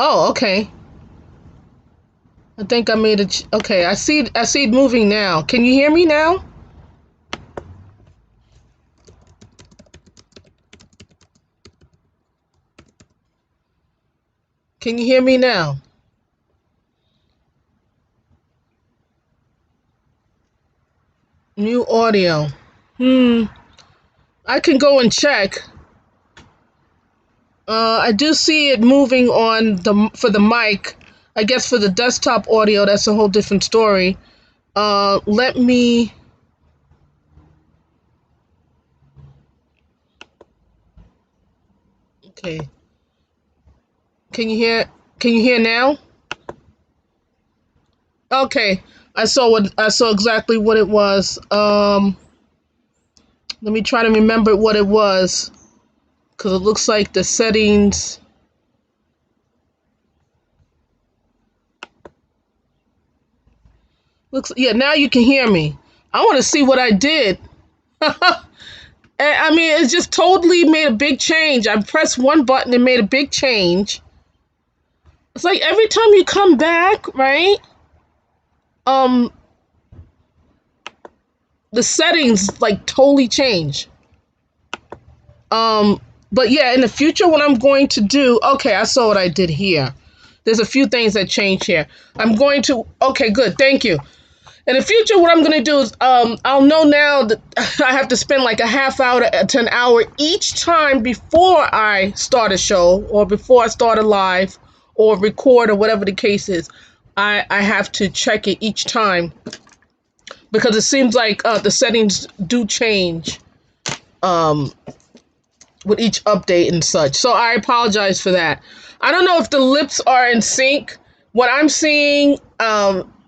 Oh, okay. I think I made it. Okay, I see it moving now. Can you hear me now? Can you hear me now? New audio. Hmm. I can go and check. I do see it moving on the for the mic. I guess for the desktop audio, that's a whole different story. Let me. Okay. Can you hear? Can you hear now? Okay. I saw exactly what it was. Let me try to remember what it was because it looks like the settings. Looks yeah. Now you can hear me. I want to see what I did. I mean, it just totally made a big change. I pressed one button and made a big change. It's like every time you come back, right? Um, the settings like totally change. Um, but yeah, in the future, what I'm going to do, okay, I saw what I did here. There's a few things that change here. I'm going to, okay, good, thank you. In the future, what I'm going to do is, I'll know now that I have to spend like a half hour to an hour each time before I start a show or before I start a live or record or whatever the case is. I have to check it each time because it seems like the settings do change um, with each update and such. So I apologize for that. I don't know if the lips are in sync. What I'm seeing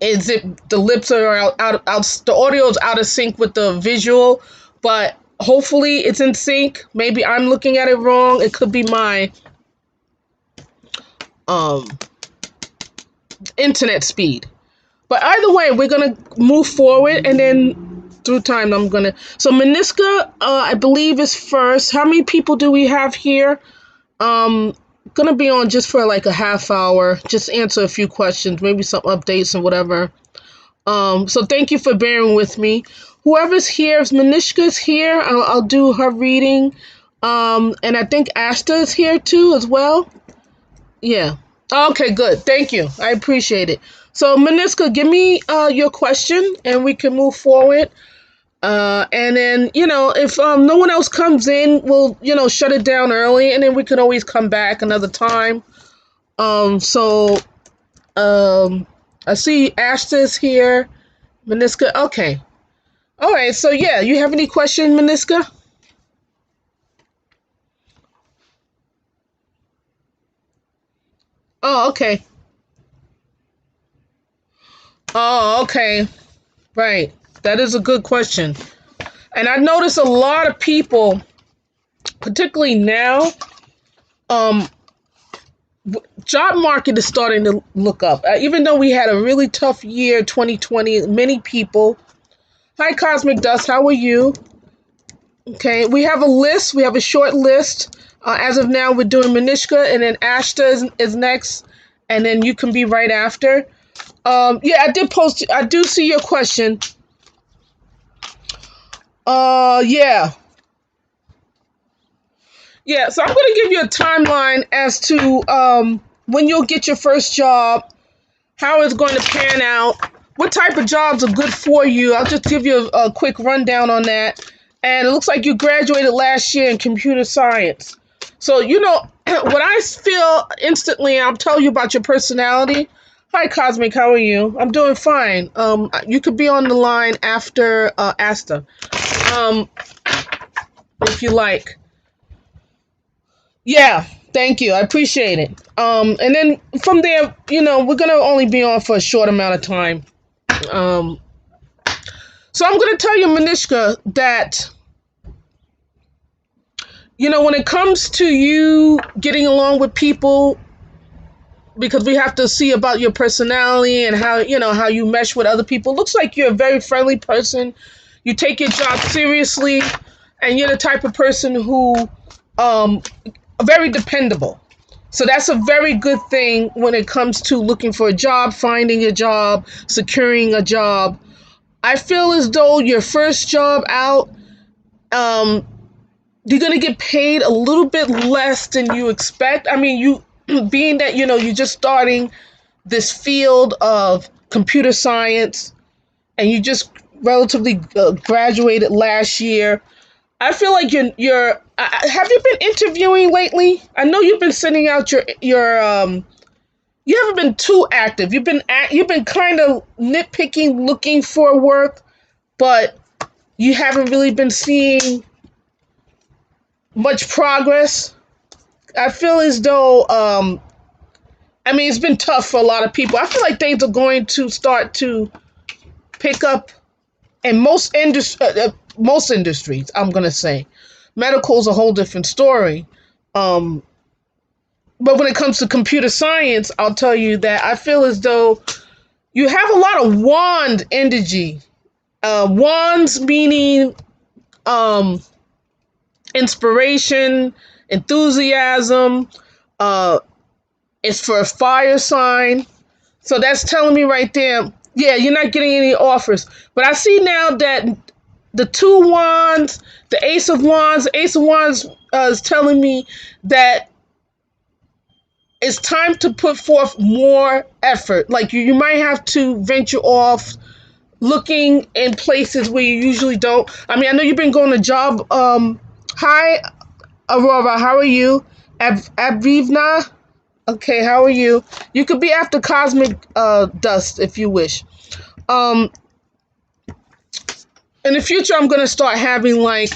is it the lips are out the audio is out of sync with the visual, but hopefully it's in sync. Maybe I'm looking at it wrong. It could be my um, internet speed. But either way, we're gonna move forward, and then through time, I'm gonna. So Meniska, I believe is first. How many people do we have here? Gonna be on just for like a half hour. Just answer a few questions, maybe some updates and whatever. So thank you for bearing with me. Whoever's here, if Manishka's here, I'll do her reading. And I think Asta is here too as well. Yeah. Okay, good. Thank you. I appreciate it. So Maniska, give me your question and we can move forward. And then, if no one else comes in, we'll, shut it down early and then we can always come back another time. So I see Ashta's here. Maniska, okay. All right, so yeah, you have any question, Maniska? Oh, okay. Oh, okay. Right. That is a good question. And I notice a lot of people, particularly now, um, job market is starting to look up. Even though we had a really tough year, 2020, many people. Hi, Cosmic Dust. How are you? Okay, we have a list. We have a short list. As of now, we're doing Manishka, and then Ashta is next, and then you can be right after. Yeah, I did post. I do see your question. Yeah. Yeah, so I'm going to give you a timeline as to when you'll get your first job, how it's going to pan out, what type of jobs are good for you. I'll just give you a quick rundown on that. And it looks like you graduated last year in computer science. So, what I feel instantly, I'll tell you about your personality. Hi, Cosmic, how are you? I'm doing fine. You could be on the line after Asta, if you like. Yeah, thank you. I appreciate it. And then from there, we're gonna only be on for a short amount of time. Um, so I'm gonna tell you, Manishka, that when it comes to you getting along with people, because we have to see about your personality and how you mesh with other people. It looks like you're a very friendly person. You take your job seriously, and you're the type of person who, very dependable. So that's a very good thing when it comes to looking for a job, finding a job, securing a job. I feel as though your first job out, um, you're gonna get paid a little bit less than you expect. I mean, you being that you're just starting this field of computer science, and you just relatively graduated last year. I feel like you're. Have you been interviewing lately? I know you've been sending out your. You haven't been too active. You've been kind of nitpicking, looking for work, but you haven't really been seeing much progress. I feel as though I mean, it's been tough for a lot of people. I feel like things are going to start to pick up in most industries. I'm gonna say, medical is a whole different story. Um, but when it comes to computer science, I'll tell you that I feel as though you have a lot of wand energy. Wands meaning um, inspiration, enthusiasm. Uh, it's for a fire sign. So that's telling me right there, yeah, you're not getting any offers. But I see now that the two wands, the ace of wands is telling me that it's time to put forth more effort. Like you might have to venture off looking in places where you usually don't. I mean, I know you've been going to job. Hi, Aurora, how are you? Abivna? Okay, how are you? You could be after Cosmic Dust if you wish. Um, in the future, I'm gonna start having like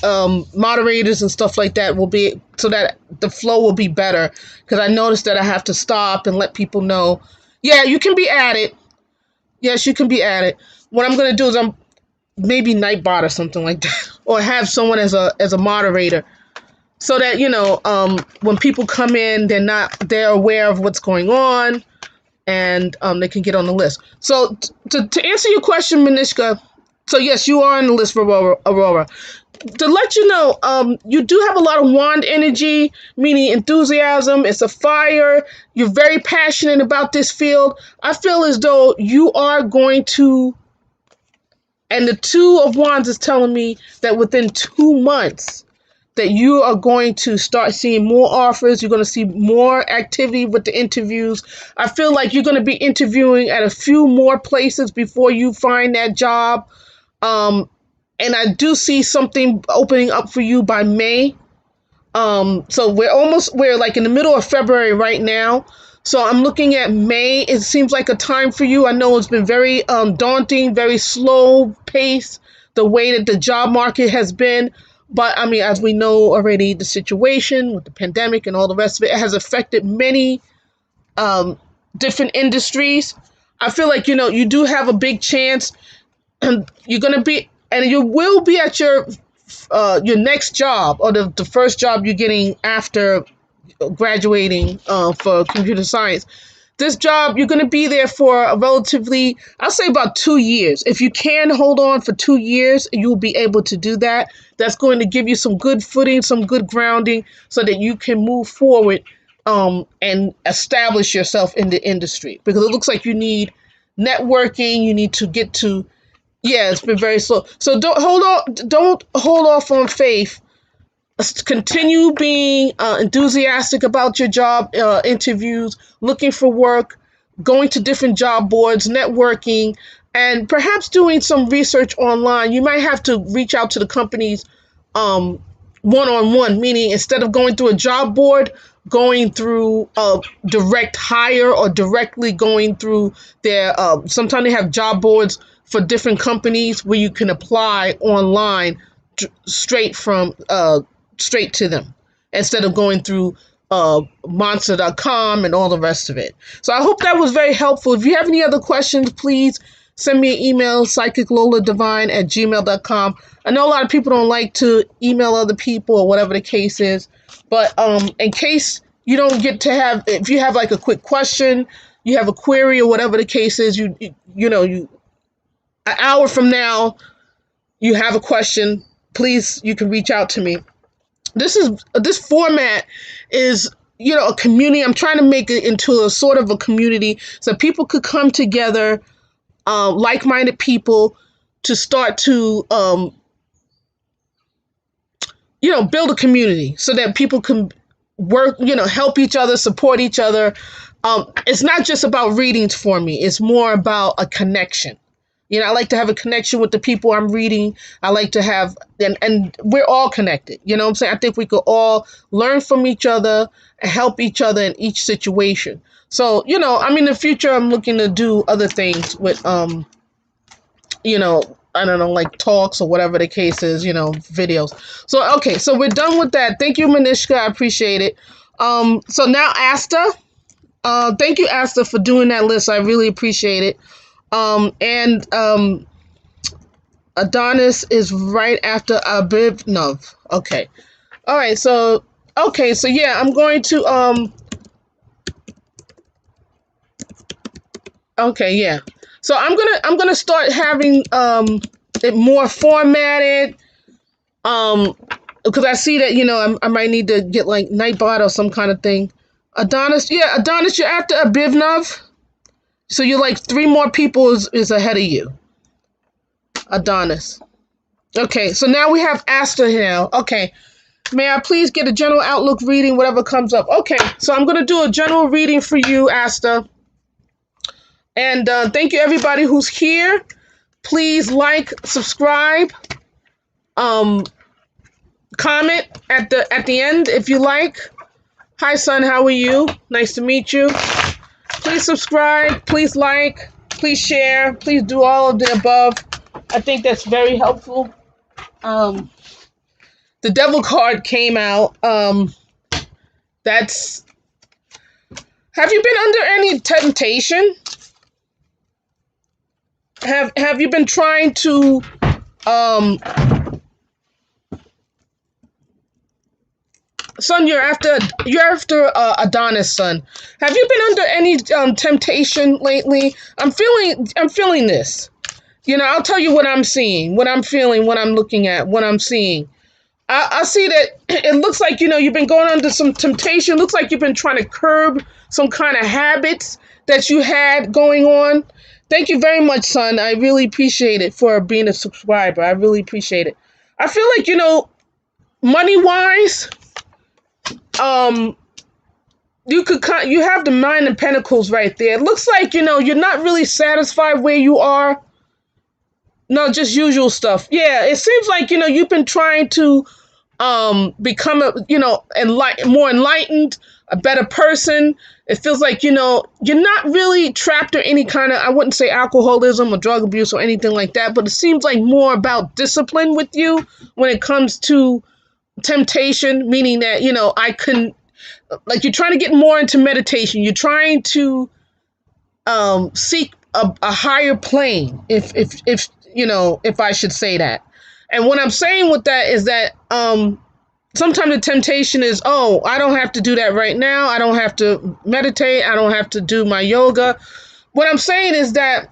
moderators and stuff like that. Will be so that the flow will be better. Because I noticed that I have to stop and let people know. Yeah, you can be added. Yes, you can be added. What I'm gonna do is I'm maybe Nightbot or something like that, or have someone as a moderator, so that when people come in, they're aware of what's going on, and they can get on the list. So to answer your question, Manishka, so yes, you are on the list for Aurora. To let you know, you do have a lot of wand energy, meaning enthusiasm. It's a fire. You're very passionate about this field. I feel as though you are going to, and the two of wands is telling me that within 2 months, that you are going to start seeing more offers. You're going to see more activity with the interviews. I feel like you're going to be interviewing at a few more places before you find that job. And I do see something opening up for you by May. So we're like in the middle of February right now. So I'm looking at May. It seems like a time for you. I know it's been very daunting, very slow pace, the way that the job market has been. But I mean, as we know already, the situation with the pandemic and all the rest of it has affected many different industries. I feel like, you do have a big chance, and you're going to be, and you will be at your next job, or the first job you're getting after graduating for computer science. This job, you're going to be there for a relatively, I'll say about 2 years. If you can hold on for 2 years, you'll be able to do that. That's going to give you some good footing, some good grounding, so that you can move forward and establish yourself in the industry. Because it looks like you need networking, you need to get to, yeah, it's been very slow. So don't hold off on faith. Continue being enthusiastic about your job interviews, looking for work, going to different job boards, networking, and perhaps doing some research online. You might have to reach out to the companies one-on-one, meaning instead of going through a job board, going through a direct hire, or directly going through their, sometimes they have job boards for different companies where you can apply online straight to them, instead of going through monster.com and all the rest of it. So I hope that was very helpful. If you have any other questions, please send me an email, psychicloladivine@gmail.com. I know a lot of people don't like to email other people or whatever the case is, but in case you don't get to have, if you have like a quick question, you have a query or whatever the case is, you an hour from now, you have a question, please, you can reach out to me. This format is a community. I'm trying to make it into a sort of a community so people could come together, like-minded people, to start to, build a community so that people can work, help each other, support each other. It's not just about readings for me. It's more about a connection. I like to have a connection with the people I'm reading. I like to have, and we're all connected. You know what I'm saying? I think we could all learn from each other and help each other in each situation. So, in the future, I'm looking to do other things with, I don't know, like talks or whatever the case is, videos. So, okay, so we're done with that. Thank you, Manishka. I appreciate it. So now Asta, thank you, Asta, for doing that list. I really appreciate it. And Adonis is right after Abibnov. Okay. All right. So, yeah, I'm going to, okay, yeah. So I'm gonna start having it more formatted. Because I see that I might need to get like Nightbot or some kind of thing. Adonis, yeah, Adonis, you're after Abivnov. So you're like 3 more people is ahead of you. Adonis. Okay, so now we have Asta now. Okay. May I please get a general outlook reading, whatever comes up? Okay, so I'm going to do a general reading for you, Asta. And thank you, everybody who's here. Please like, subscribe, comment at the end if you like. Hi, son. How are you? Nice to meet you. Please subscribe. Please like. Please share. Please do all of the above. I think that's very helpful. The Devil card came out. That's. Have you been under any temptation? Have you been trying to son, you're after Adonis, son. Have you been under any temptation lately? I'm feeling this. I'll tell you what I'm seeing, what I'm feeling, what I'm looking at, what I'm seeing. I see that it looks like, you've been going under some temptation. It looks like you've been trying to curb some kind of habits that you had going on. Thank you very much, son. I really appreciate it for being a subscriber. I really appreciate it. I feel like, money-wise, you have the Nine of Pentacles right there. It looks like, you're not really satisfied where you are. No, just usual stuff. Yeah, it seems like, you've been trying to become more enlightened, a better person. It feels like, you're not really trapped in any kind of, I wouldn't say alcoholism or drug abuse or anything like that, but it seems like more about discipline with you when it comes to temptation, meaning that, I couldn't, like, you're trying to get more into meditation. You're trying to seek a higher plane, if I should say that. And what I'm saying with that is that sometimes the temptation is, oh, I don't have to do that right now. I don't have to meditate. I don't have to do my yoga. What I'm saying is that,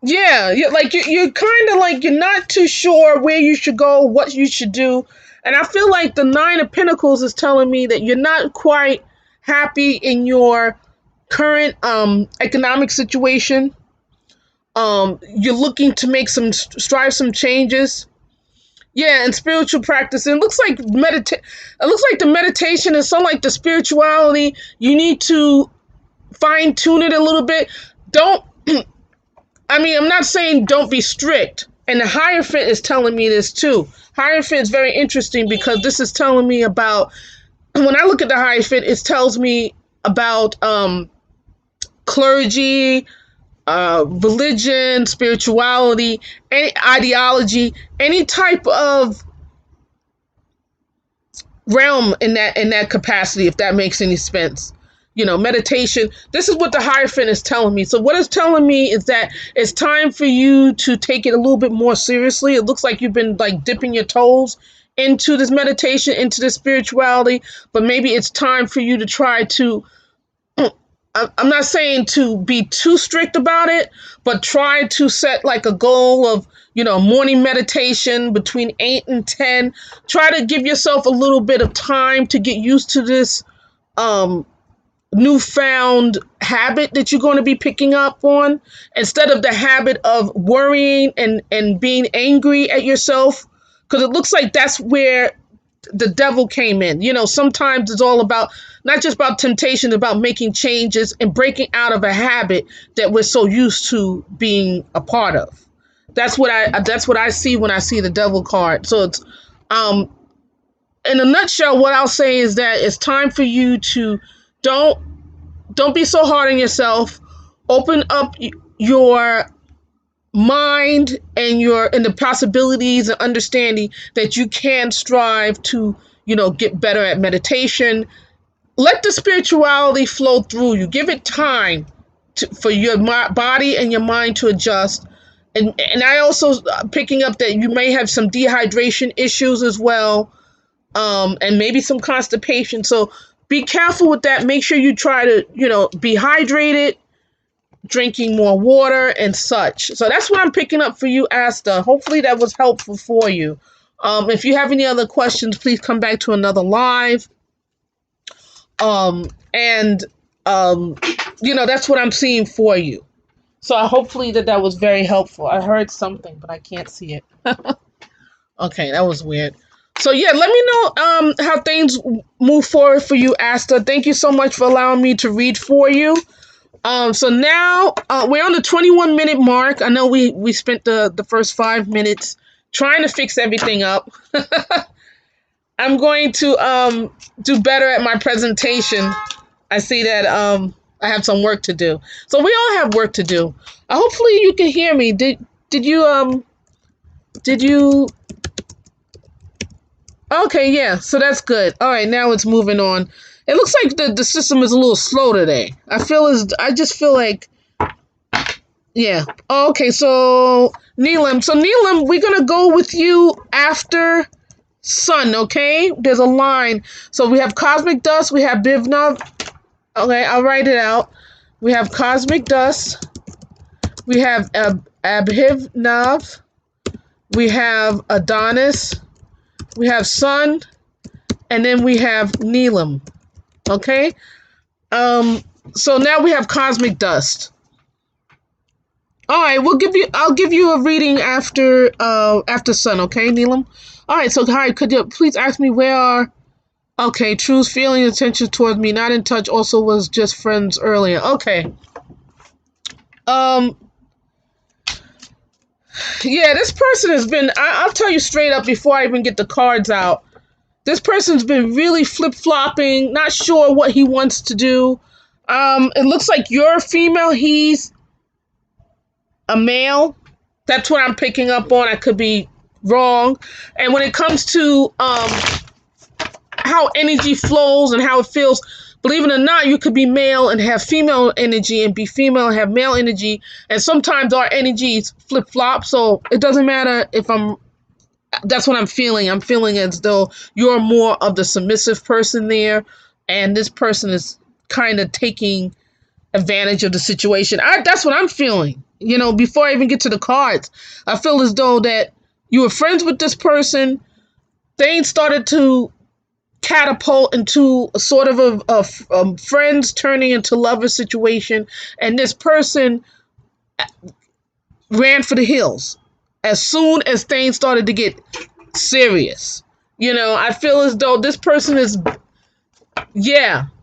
yeah, you're kind of like, you're not too sure where you should go, what you should do. And I feel like the Nine of Pentacles is telling me that you're not quite happy in your current economic situation. You're looking to make some changes. Yeah, and spiritual practice. And it looks like the meditation is something like the spirituality. You need to fine tune it a little bit. I'm not saying don't be strict. And the Hierophant is telling me this too. Hierophant is very interesting because this is telling me about, when I look at the Hierophant, it tells me about clergy, religion, spirituality, any ideology, any type of realm in that capacity, if that makes any sense. Meditation. This is what the Hierophant is telling me. So what it's telling me is that it's time for you to take it a little bit more seriously. It looks like you've been like dipping your toes into this meditation, into this spirituality, but maybe it's time for you to try to I'm not saying to be too strict about it, but try to set like a goal of, morning meditation between 8 and 10. Try to give yourself a little bit of time to get used to this newfound habit that you're going to be picking up on, instead of the habit of worrying and being angry at yourself. Because it looks like that's where the devil came in. Sometimes it's all about not just about temptation, it's about making changes and breaking out of a habit that we're so used to being a part of. That's what I see when I see the devil card. So it's in a nutshell, what I'll say is that it's time for you to don't be so hard on yourself. Open up your mind and the possibilities and understanding that you can strive to, get better at meditation. Let the spirituality flow through you. Give it time for your body and your mind to adjust. And I also picking up that you may have some dehydration issues as well, and maybe some constipation. So be careful with that. Make sure you try to, be hydrated, drinking more water and such. So that's what I'm picking up for you, Asta. Hopefully that was helpful for you. If you have any other questions, please come back to another live. That's what I'm seeing for you. So hopefully that was very helpful. I heard something, but I can't see it. Okay, that was weird. So yeah, let me know how things move forward for you, Asta. Thank you so much for allowing me to read for you. So now we're on the 21-minute mark. I know we spent the first 5 minutes trying to fix everything up. I'm going to do better at my presentation. I see that I have some work to do. So we all have work to do. Hopefully you can hear me. Did you Okay, yeah, so that's good. All right, now it's moving on. It looks like the system is a little slow today. I just feel like, yeah. Okay, so Neelam. So Neelam, we're going to go with you after Sun, okay? There's a line. So we have Cosmic Dust, we have Bivnav. Okay, I'll write it out. We have Cosmic Dust. We have Abhivnav. We have Adonis. We have Sun. And then we have Neelam. Okay? So now we have Cosmic Dust. All right, I'll give you a reading after Sun, okay, Neelam? All right, so hi, could you please ask me where are okay, True's feeling attention towards me, not in touch, also was just friends earlier. Okay. Yeah, this person has been, I'll tell you straight up before I even get the cards out. This person's been really flip-flopping, not sure what he wants to do. It looks like you're a female, he's a male. That's what I'm picking up on. I could be wrong. And when it comes to how energy flows and how it feels, believe it or not, you could be male and have female energy and be female and have male energy. And sometimes our energies flip-flop. So it doesn't matter if that's what I'm feeling. I'm feeling as though you're more of the submissive person there. And this person is kind of taking advantage of the situation. That's what I'm feeling. Before I even get to the cards, I feel as though that you were friends with this person. Things started to catapult into a sort of a friends turning into lover situation. And this person ran for the hills as soon as things started to get serious. I feel as though this person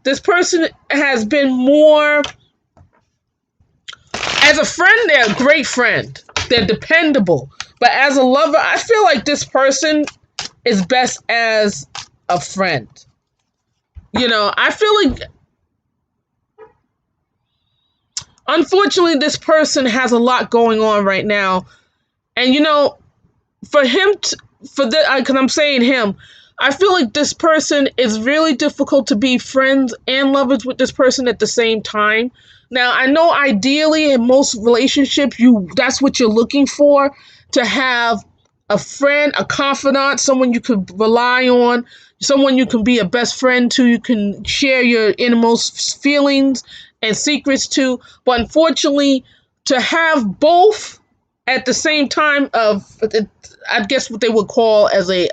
this person has been more, as a friend, they're a great friend. They're dependable. But as a lover, I feel like this person is best as a friend. I feel like, unfortunately, this person has a lot going on right now. And, for him, because I'm saying him, I feel like this person is really difficult to be friends and lovers with this person at the same time. Now, I know ideally in most relationships, that's what you're looking for, to have a friend, a confidant, someone you could rely on, someone you can be a best friend to, you can share your innermost feelings and secrets too. But unfortunately, to have both at the same time of, I guess what they would call as a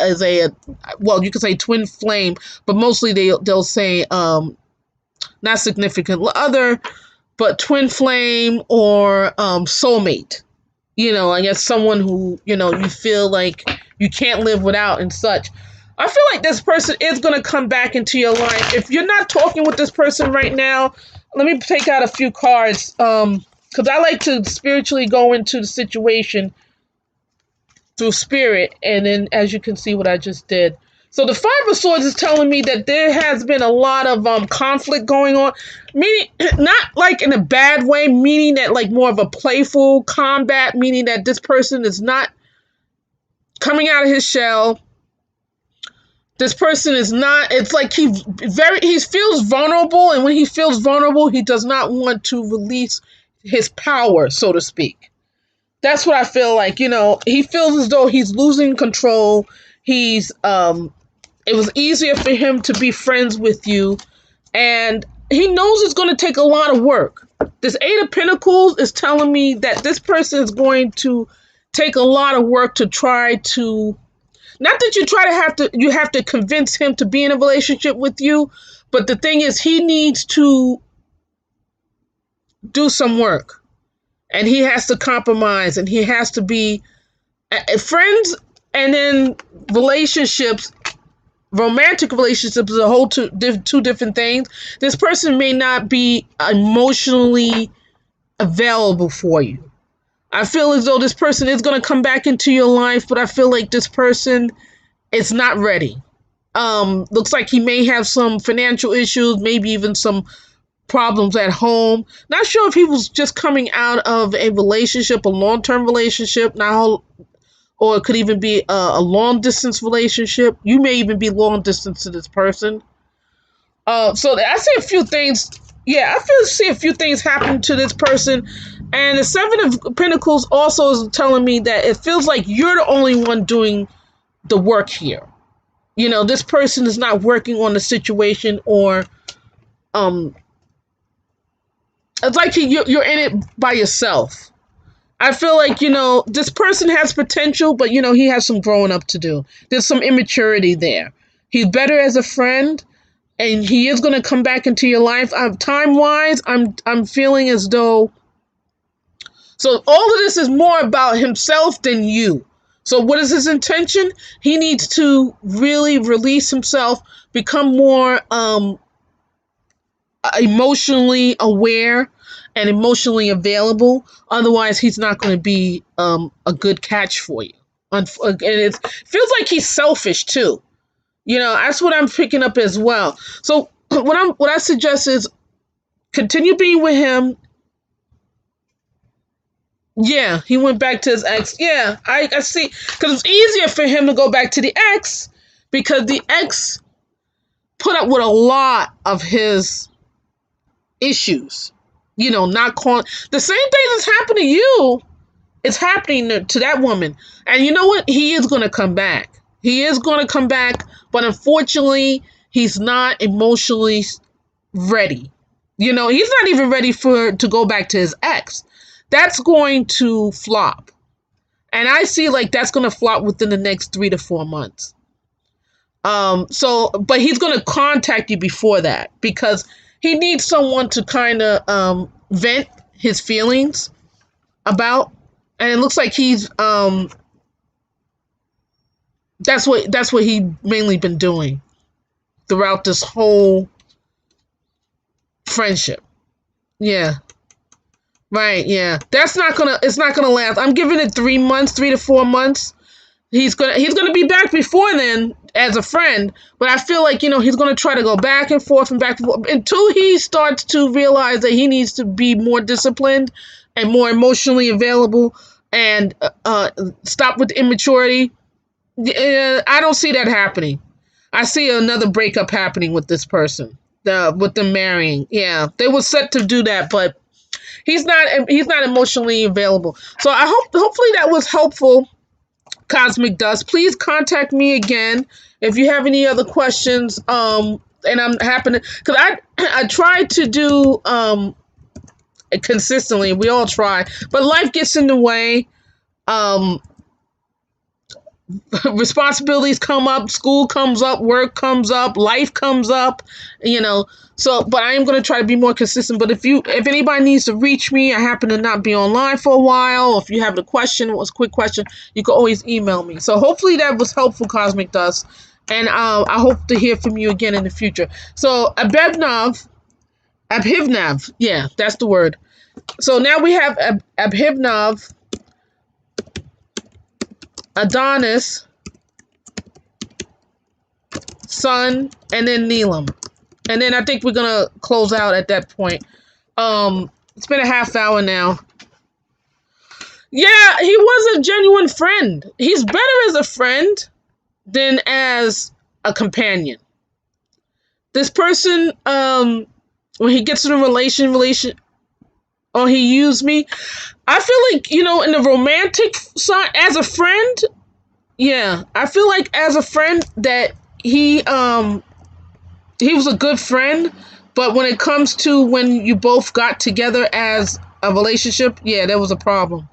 well, you could say twin flame, but mostly they'll say not significant other, but twin flame or soulmate. I guess someone who, you feel like you can't live without and such. I feel like this person is going to come back into your life. If you're not talking with this person right now, let me take out a few cards. Because I like to spiritually go into the situation through spirit. And then, as you can see what I just did. So the Five of Swords is telling me that there has been a lot of conflict going on. Meaning, not like in a bad way, meaning that like more of a playful combat, meaning that this person is not coming out of his shell. This person is not, it's like he feels vulnerable, and when he feels vulnerable, he does not want to release his power, so to speak. That's what I feel like. He feels as though he's losing control. It was easier for him to be friends with you, and he knows it's going to take a lot of work. This Eight of Pentacles is telling me that this person is going to take a lot of work to try to, not that you have to convince him to be in a relationship with you, but the thing is, he needs to do some work, and he has to compromise, and he has to be friends, and then relationships. Romantic relationships is a whole two different things. This person may not be emotionally available for you. I feel as though this person is going to come back into your life, but I feel like this person is not ready. Looks like he may have some financial issues, maybe even some problems at home. Not sure if he was just coming out of a relationship, a long-term relationship, or it could even be a long-distance relationship. You may even be long-distance to this person. So I see a few things. Yeah, I see a few things happen to this person. And the Seven of Pentacles also is telling me that it feels like you're the only one doing the work here. This person is not working on the situation, or it's like you're in it by yourself. I feel like, this person has potential, but, he has some growing up to do. There's some immaturity there. He's better as a friend, and he is going to come back into your life. Time-wise, I'm feeling as though, so all of this is more about himself than you. So what is his intention? He needs to really release himself, become more emotionally aware and emotionally available. Otherwise, he's not going to be a good catch for you. And it feels like he's selfish too. That's what I'm picking up as well. So what I suggest is continue being with him. Yeah, he went back to his ex. Yeah, I see. Because it's easier for him to go back to the ex, because the ex put up with a lot of his issues. Not calling. The same thing that's happened to you, it's happening to that woman. And you know what? He is going to come back. He is going to come back, but unfortunately, he's not emotionally ready. He's not even ready to go back to his ex. That's going to flop. And I see like that's going to flop within the next 3 to 4 months. But he's going to contact you before that, because he needs someone to kind of vent his feelings about. And it looks like he's that's what he mainly been doing throughout this whole friendship. Yeah. Right, yeah. It's not gonna last. I'm giving it 3 months, 3 to 4 months. He's gonna be back before then as a friend, but I feel like, he's gonna try to go back and forth until he starts to realize that he needs to be more disciplined and more emotionally available, and stop with the immaturity. I don't see that happening. I see another breakup happening with this person. With them marrying. Yeah, they were set to do that, but he's not emotionally available. So hopefully that was helpful, Cosmic Dust. Please contact me again if you have any other questions. and I'm happy to, because I try to do consistently. We all try, but life gets in the way. Um, responsibilities come up, school comes up, work comes up, life comes up, you know. So, but I am going to try to be more consistent. But if anybody needs to reach me, I happen to not be online for a while, or if you have a question, it was a quick question, you can always email me. So hopefully that was helpful, Cosmic Dust. And I hope to hear from you again in the future. So Abhivnav, yeah, that's the word. So now we have Abhivnav, Adonis, Sun, and then Neelam. And then I think we're gonna close out at that point. It's been a half hour now. Yeah, he was a genuine friend. He's better as a friend than as a companion. This person, when he gets in a relation, or he used me, I feel like, in the romantic side, as a friend, yeah, I feel like as a friend that he was a good friend, but when it comes to when you both got together as a relationship, yeah, there was a problem.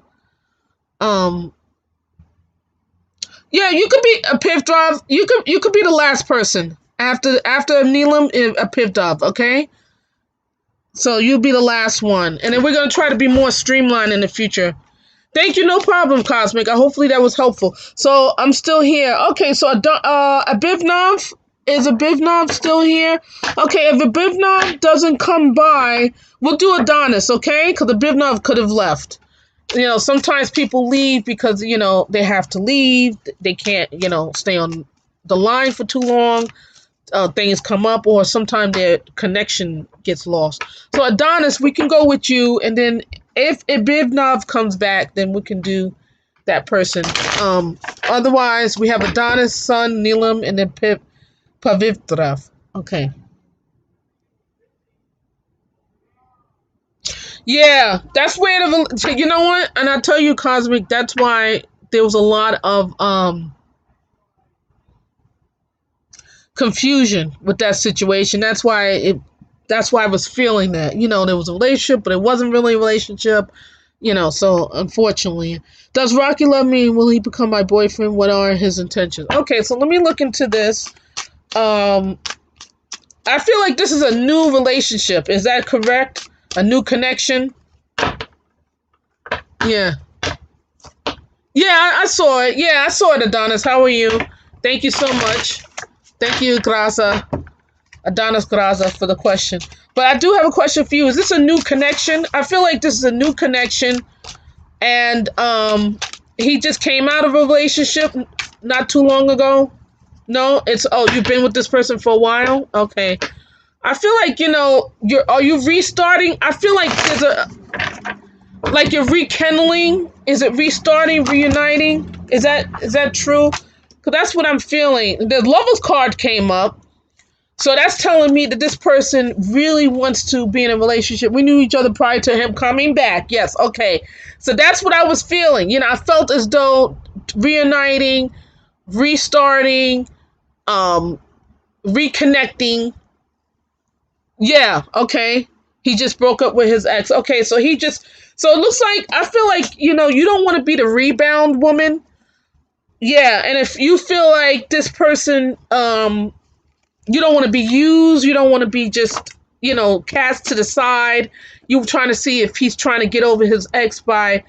Yeah, you could be a Pivdov. You could be the last person after Neelam, a Pivdov, okay? So you'll be the last one, and then we're gonna try to be more streamlined in the future. Thank you, no problem, Cosmic. Hopefully that was helpful. So I'm still here. Okay, so Abhivnav, is Abhivnav still here? Okay, if Abhivnav doesn't come by, we'll do Adonis, okay? Because Abhivnav could have left. Sometimes people leave because, they have to leave. They can't, stay on the line for too long. Things come up, or sometimes their connection gets lost. So Adonis, we can go with you, and then if Abhivnav comes back, then we can do that person. Otherwise, we have Adonis, Sun, Neelam, and then Pavithrav. Okay. Yeah, that's where you know what? And I tell you, Cosmic, that's why there was a lot of confusion with that situation. That's why I was feeling that. There was a relationship, but it wasn't really a relationship. So unfortunately. Does Rocky love me? Will he become my boyfriend? What are his intentions? Okay, so let me look into this. I feel like this is a new relationship. Is that correct? A new connection? Yeah. Yeah, I saw it. Yeah, I saw it, Adonis. How are you? Thank you so much. Thank you, Graza. Adonis Graza, for the question. But I do have a question for you. Is this a new connection? I feel like this is a new connection. And he just came out of a relationship not too long ago. No, you've been with this person for a while? Okay. I feel like, are you restarting? I feel like you're rekindling. Is it restarting, reuniting? Is that true? Because that's what I'm feeling. The Lover's card came up. So that's telling me that this person really wants to be in a relationship. We knew each other prior to him coming back. Yes, okay. So that's what I was feeling. I felt as though reuniting, restarting, reconnecting. Yeah, okay. He just broke up with his ex. Okay, so it looks like, I feel like, you don't want to be the rebound woman. Yeah, and if you feel like this person, you don't want to be used, you don't want to be just, cast to the side. You're trying to see if he's trying to get over his ex by,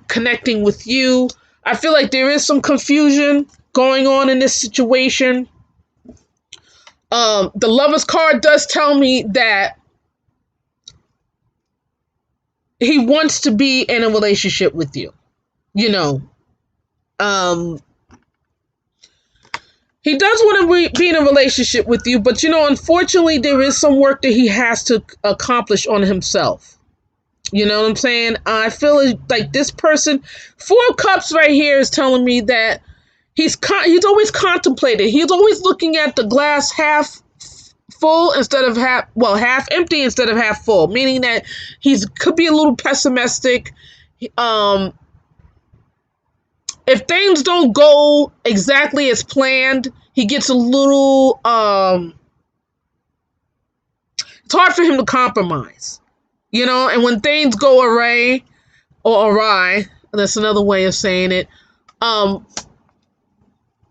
connecting with you. I feel like there is some confusion going on in this situation. The Lover's card does tell me that he wants to be in a relationship with you. He does want to be in a relationship with you, but unfortunately, there is some work that he has to accomplish on himself. You know what I'm saying? I feel like this person, 4 of Cups right here, is telling me that he's always contemplating. He's always looking at the glass half full instead of half empty instead of half full, meaning that could be a little pessimistic. If things don't go exactly as planned, he gets a little it's hard for him to compromise, and when things go array or awry, that's another way of saying it, um,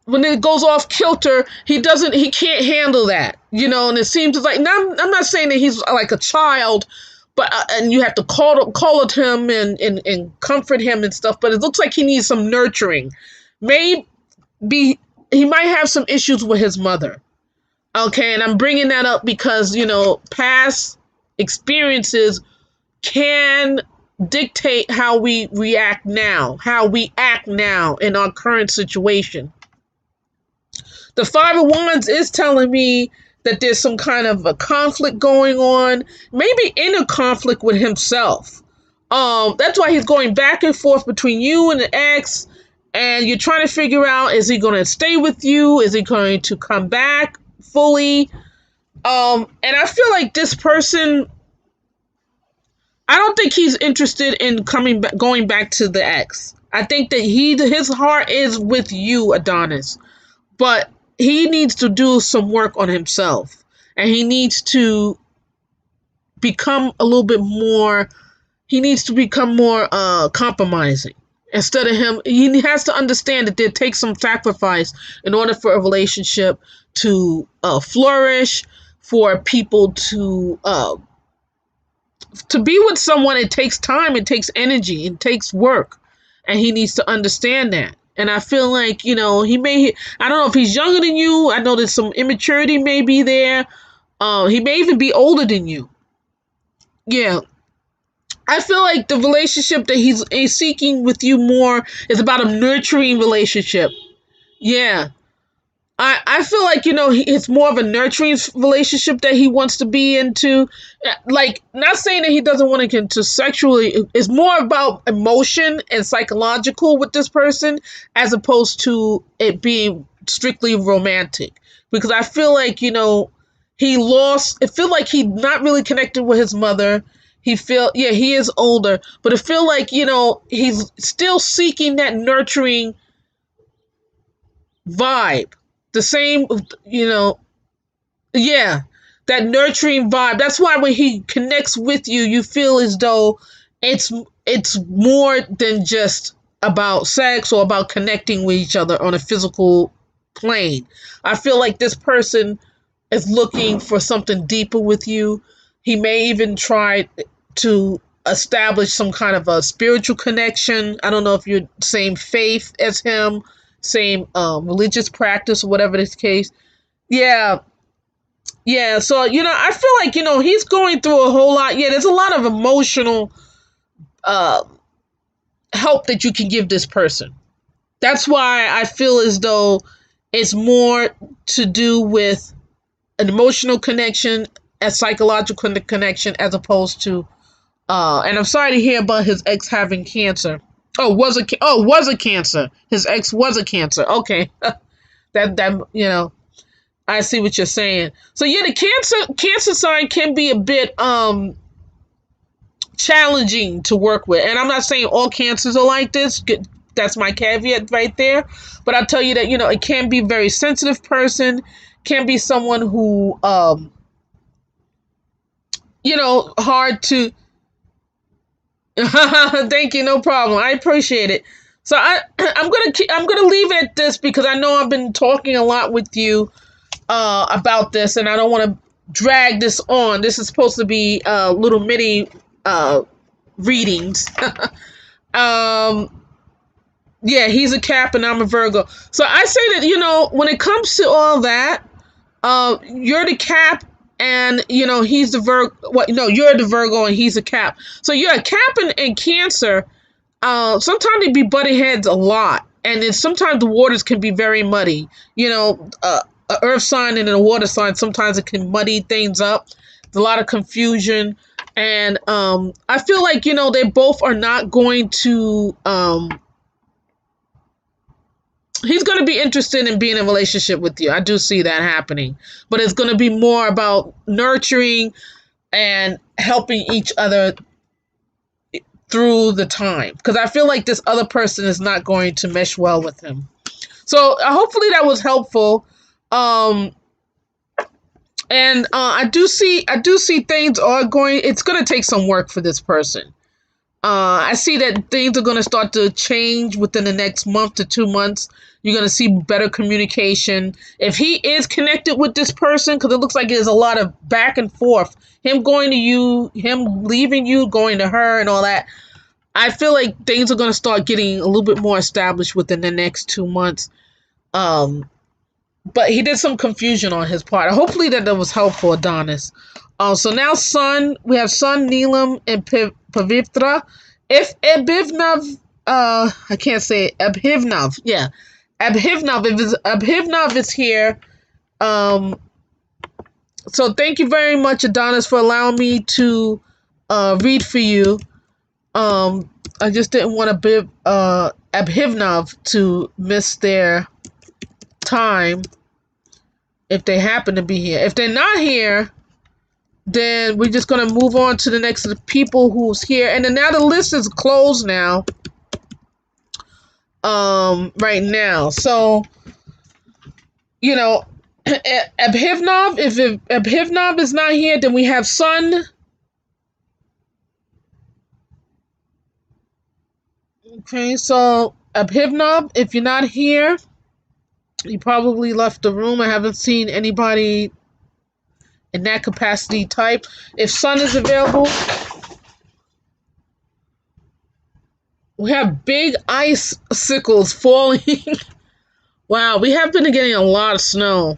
when it goes off kilter, he can't handle that, and it seems like, now, I'm not saying that he's like a child, but, and you have to call at him and comfort him and stuff, but it looks like he needs some nurturing. Maybe he might have some issues with his mother. Okay, and I'm bringing that up because, past experiences can dictate how we react now, how we act now in our current situation. The Five of Wands is telling me that there's some kind of a conflict going on, maybe inner conflict with himself. That's why he's going back and forth between you and the ex, and you're trying to figure out, is he going to stay with you? Is he going to come back fully? And I feel like this person, I don't think he's interested in going back to the ex. I think that his heart is with you, Adonis, but he needs to do some work on himself, and he needs to become a little bit more, compromising. Instead of him, he has to understand that there takes some sacrifice in order for a relationship to flourish, for people to be with someone. It takes time, it takes energy, it takes work, and he needs to understand that. And I feel like, I don't know if he's younger than you. I know there's some immaturity may be there. He may even be older than you. Yeah. I feel like the relationship that he's seeking with you more is about a nurturing relationship. Yeah. I feel like, it's more of a nurturing relationship that he wants to be into. Like, not saying that he doesn't want to get into sexually. It's more about emotion and psychological with this person, as opposed to it being strictly romantic. Because I feel like, it feel like he's not really connected with his mother. He is older, but it feel like, he's still seeking that nurturing vibe. The same, that nurturing vibe. That's why when he connects with you, you feel as though it's more than just about sex or about connecting with each other on a physical plane. I feel like this person is looking for something deeper with you. He may even try to establish some kind of a spiritual connection. I don't know if you're same faith as him, same religious practice, or whatever this case. Yeah. So, I feel like, he's going through a whole lot. Yeah, there's a lot of emotional help that you can give this person. That's why I feel as though it's more to do with an emotional connection, a psychological connection, as opposed to, and I'm sorry to hear about his ex having cancer. Was a cancer. His ex was a cancer. Okay. that I see what you're saying. So yeah, the cancer sign can be a bit challenging to work with. And I'm not saying all cancers are like this. That's my caveat right there. But I'll tell you that, it can be a very sensitive person, can be someone who hard to thank you, no problem. I appreciate it. So I'm gonna leave it at this because I know I've been talking a lot with you about this, and I don't want to drag this on. This is supposed to be little mini readings. Yeah, he's a Cap and I'm a Virgo. So I say that, when it comes to all that, you're the Cap and, he's the Virgo. You're the Virgo and he's a Cap. So you're a Cap and Cancer. Sometimes they be butting heads a lot. And then sometimes the waters can be very muddy. A earth sign and a water sign, sometimes it can muddy things up. There's a lot of confusion. And I feel like, they both are not going to... he's going to be interested in being in a relationship with you. I do see that happening. But it's going to be more about nurturing and helping each other through the time. Because I feel like this other person is not going to mesh well with him. So hopefully that was helpful. And I do see things are going. It's going to take some work for this person. I see that things are going to start to change within the next month to 2 months. You're going to see better communication. If he is connected with this person, because it looks like there's a lot of back and forth, him going to you, him leaving you, going to her, and all that. I feel like things are going to start getting a little bit more established within the next 2 months. Um, but he did some confusion on his part. Hopefully that was helpful, Adonis. So now Sun, we have Sun, Neelam, and Pavitra. If Abhivnav, I can't say it, Abhivnav, yeah. Abhivnav is here. So thank you very much, Adonis, for allowing me to read for you. I just didn't want Abhivnav to miss their time if they happen to be here. If they're not here, then we're just going to move on to the next people who's here. And then now the list is closed now. Right now. So, Abhivnav, if Abhivnav is not here, then we have Sun. Okay, so Abhivnav, if you're not here, you probably left the room. I haven't seen anybody in that capacity type. If Sun is available, we have big icicles falling. Wow, we have been getting a lot of snow.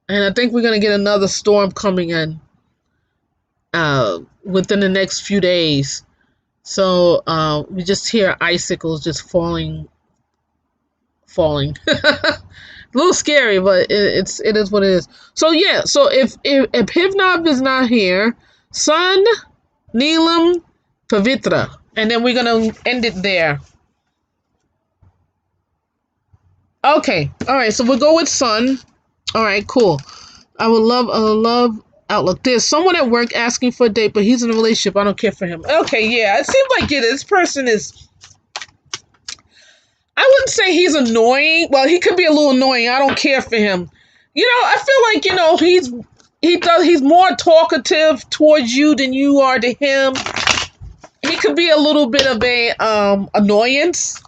And I think we're going to get another storm coming in within the next few days. So we just hear icicles just falling. A little scary, but it is what it is. So yeah, so if Hivnab is not here, Sun, Neelam, Pavitra, and then we're gonna end it there. Okay, all right. So we'll go with Sun. All right, cool. I would love Outlook. There's someone at work asking for a date, but he's in a relationship. I don't care for him. Okay, yeah, it seems like it. This person is. I wouldn't say he's annoying. Well, he could be a little annoying. I don't care for him. I feel like he's more talkative towards you than you are to him. He could be a little bit of a annoyance,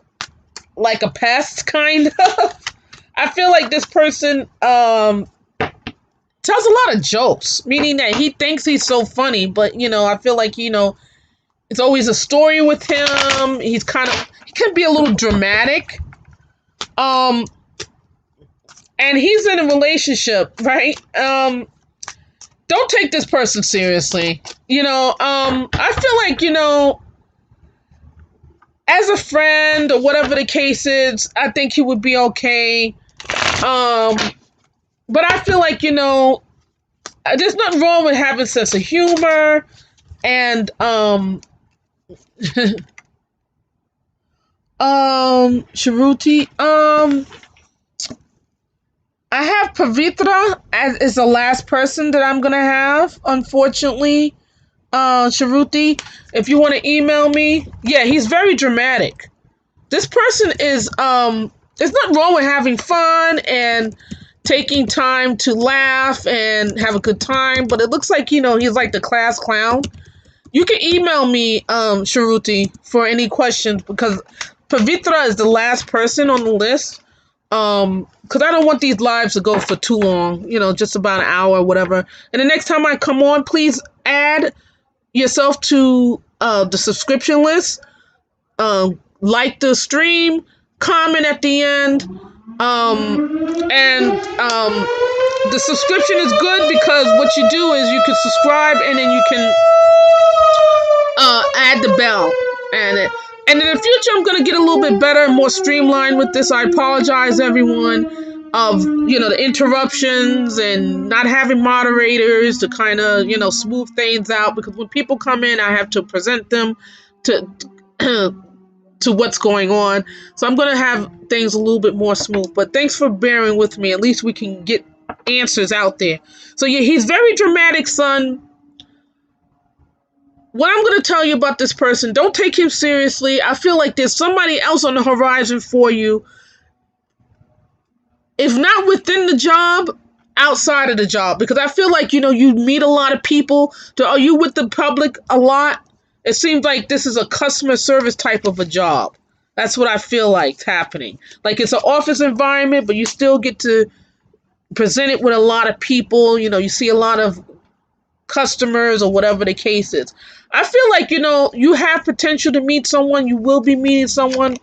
like a pest, kind of. I feel like this person tells a lot of jokes, meaning that he thinks he's so funny, but I feel like it's always a story with him. He can be a little dramatic. And he's in a relationship, right? Don't take this person seriously. I feel like, as a friend or whatever the case is, I think he would be okay. But I feel like, there's nothing wrong with having a sense of humor and, Shruti, I have Pavitra as the last person that I'm gonna have, unfortunately. Shruti, if you want to email me, yeah, he's very dramatic. This person is, there's nothing wrong with having fun and taking time to laugh and have a good time, but it looks like, he's like the class clown. You can email me, Shruti, for any questions, because Pavitra is the last person on the list. Because I don't want these lives to go for too long, just about an hour or whatever. And the next time I come on, please add yourself to the subscription list. Like the stream, comment at the end. And the subscription is good because what you do is you can subscribe and then you can add the bell. And in the future, I'm going to get a little bit better and more streamlined with this. I apologize, everyone, of, the interruptions and not having moderators to kind of, smooth things out. Because when people come in, I have to present them to to what's going on. So I'm going to have things a little bit more smooth. But thanks for bearing with me. At least we can get answers out there. So yeah, he's very dramatic, son. What I'm going to tell you about this person, don't take him seriously. I feel like there's somebody else on the horizon for you. If not within the job, outside of the job, because I feel like, you meet a lot of people. Are you with the public a lot? It seems like this is a customer service type of a job. That's what I feel like's happening. Like it's an office environment, but you still get to present it with a lot of people. You see a lot of customers or whatever the case is. I feel like, you have potential to meet someone. You will be meeting someone.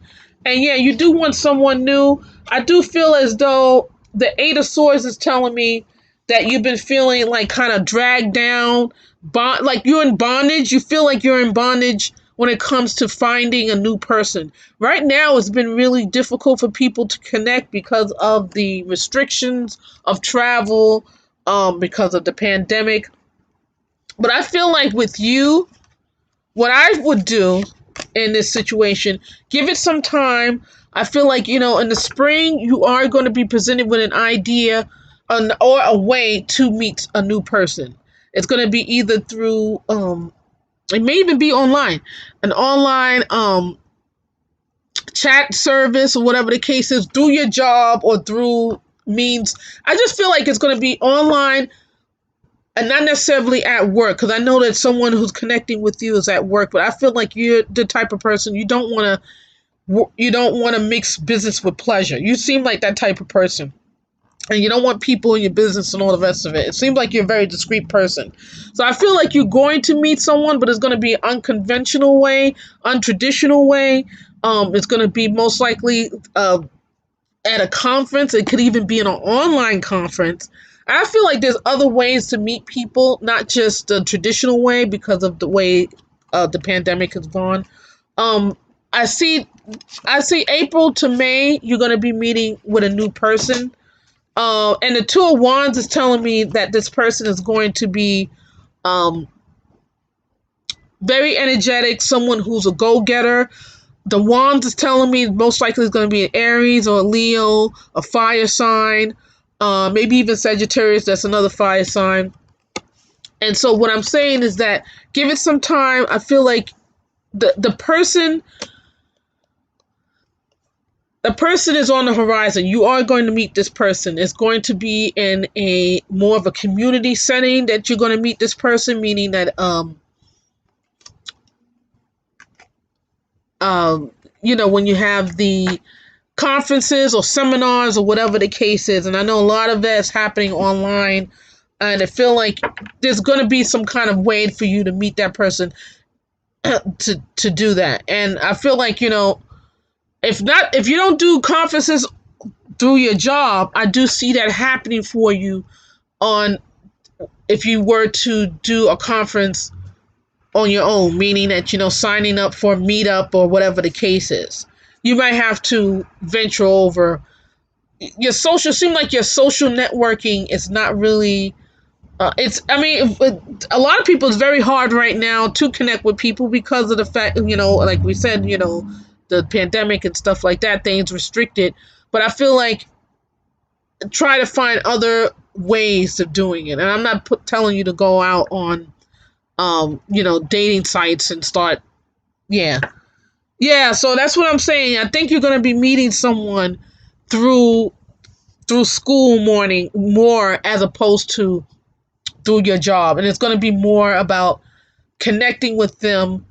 And yeah, you do want someone new. I do feel as though the Eight of Swords is telling me that you've been feeling like kind of dragged down, like you're in bondage. You feel like you're in bondage when it comes to finding a new person. Right now, it's been really difficult for people to connect because of the restrictions of travel, because of the pandemic. But I feel like with you, what I would do in this situation, give it some time. I feel like, in the spring, you are going to be presented with an idea or a way to meet a new person. It's going to be either through, it may even be online, an online chat service or whatever the case is, through your job or through means. I just feel like it's going to be online and not necessarily at work, because I know that someone who's connecting with you is at work, but I feel like you're the type of person you don't want to mix business with pleasure. You seem like that type of person, and you don't want people in your business and all the rest of it. It seems like you're a very discreet person. So I feel like you're going to meet someone, but it's going to be an unconventional way, untraditional way. It's going to be most likely at a conference. It could even be in an online conference. I feel like there's other ways to meet people, not just the traditional way, because of the way the pandemic has gone. I see April to May, you're going to be meeting with a new person. And the Two of Wands is telling me that this person is going to be very energetic, someone who's a go-getter. The Wands is telling me most likely it's going to be an Aries or a Leo, a fire sign. Maybe even Sagittarius, that's another fire sign. And so what I'm saying is that give it some time. I feel like the person is on the horizon. You are going to meet this person. It's going to be in a more of a community setting that you're going to meet this person, meaning that when you have the conferences or seminars or whatever the case is. And I know a lot of that is happening online, and I feel like there's going to be some kind of way for you to meet that person to do that. And I feel like, if you don't do conferences through your job, I do see that happening for you if you were to do a conference on your own, meaning that, signing up for a meetup or whatever the case is. You might have to venture over your social. Seem like your social networking is not really. A lot of people, it's very hard right now to connect with people because of the fact, like we said, the pandemic and stuff like that. Things restricted, but I feel like try to find other ways of doing it. And I'm not telling you to go out on, dating sites and start, yeah. Yeah, so that's what I'm saying. I think you're going to be meeting someone through school more as opposed to through your job. And it's going to be more about connecting with them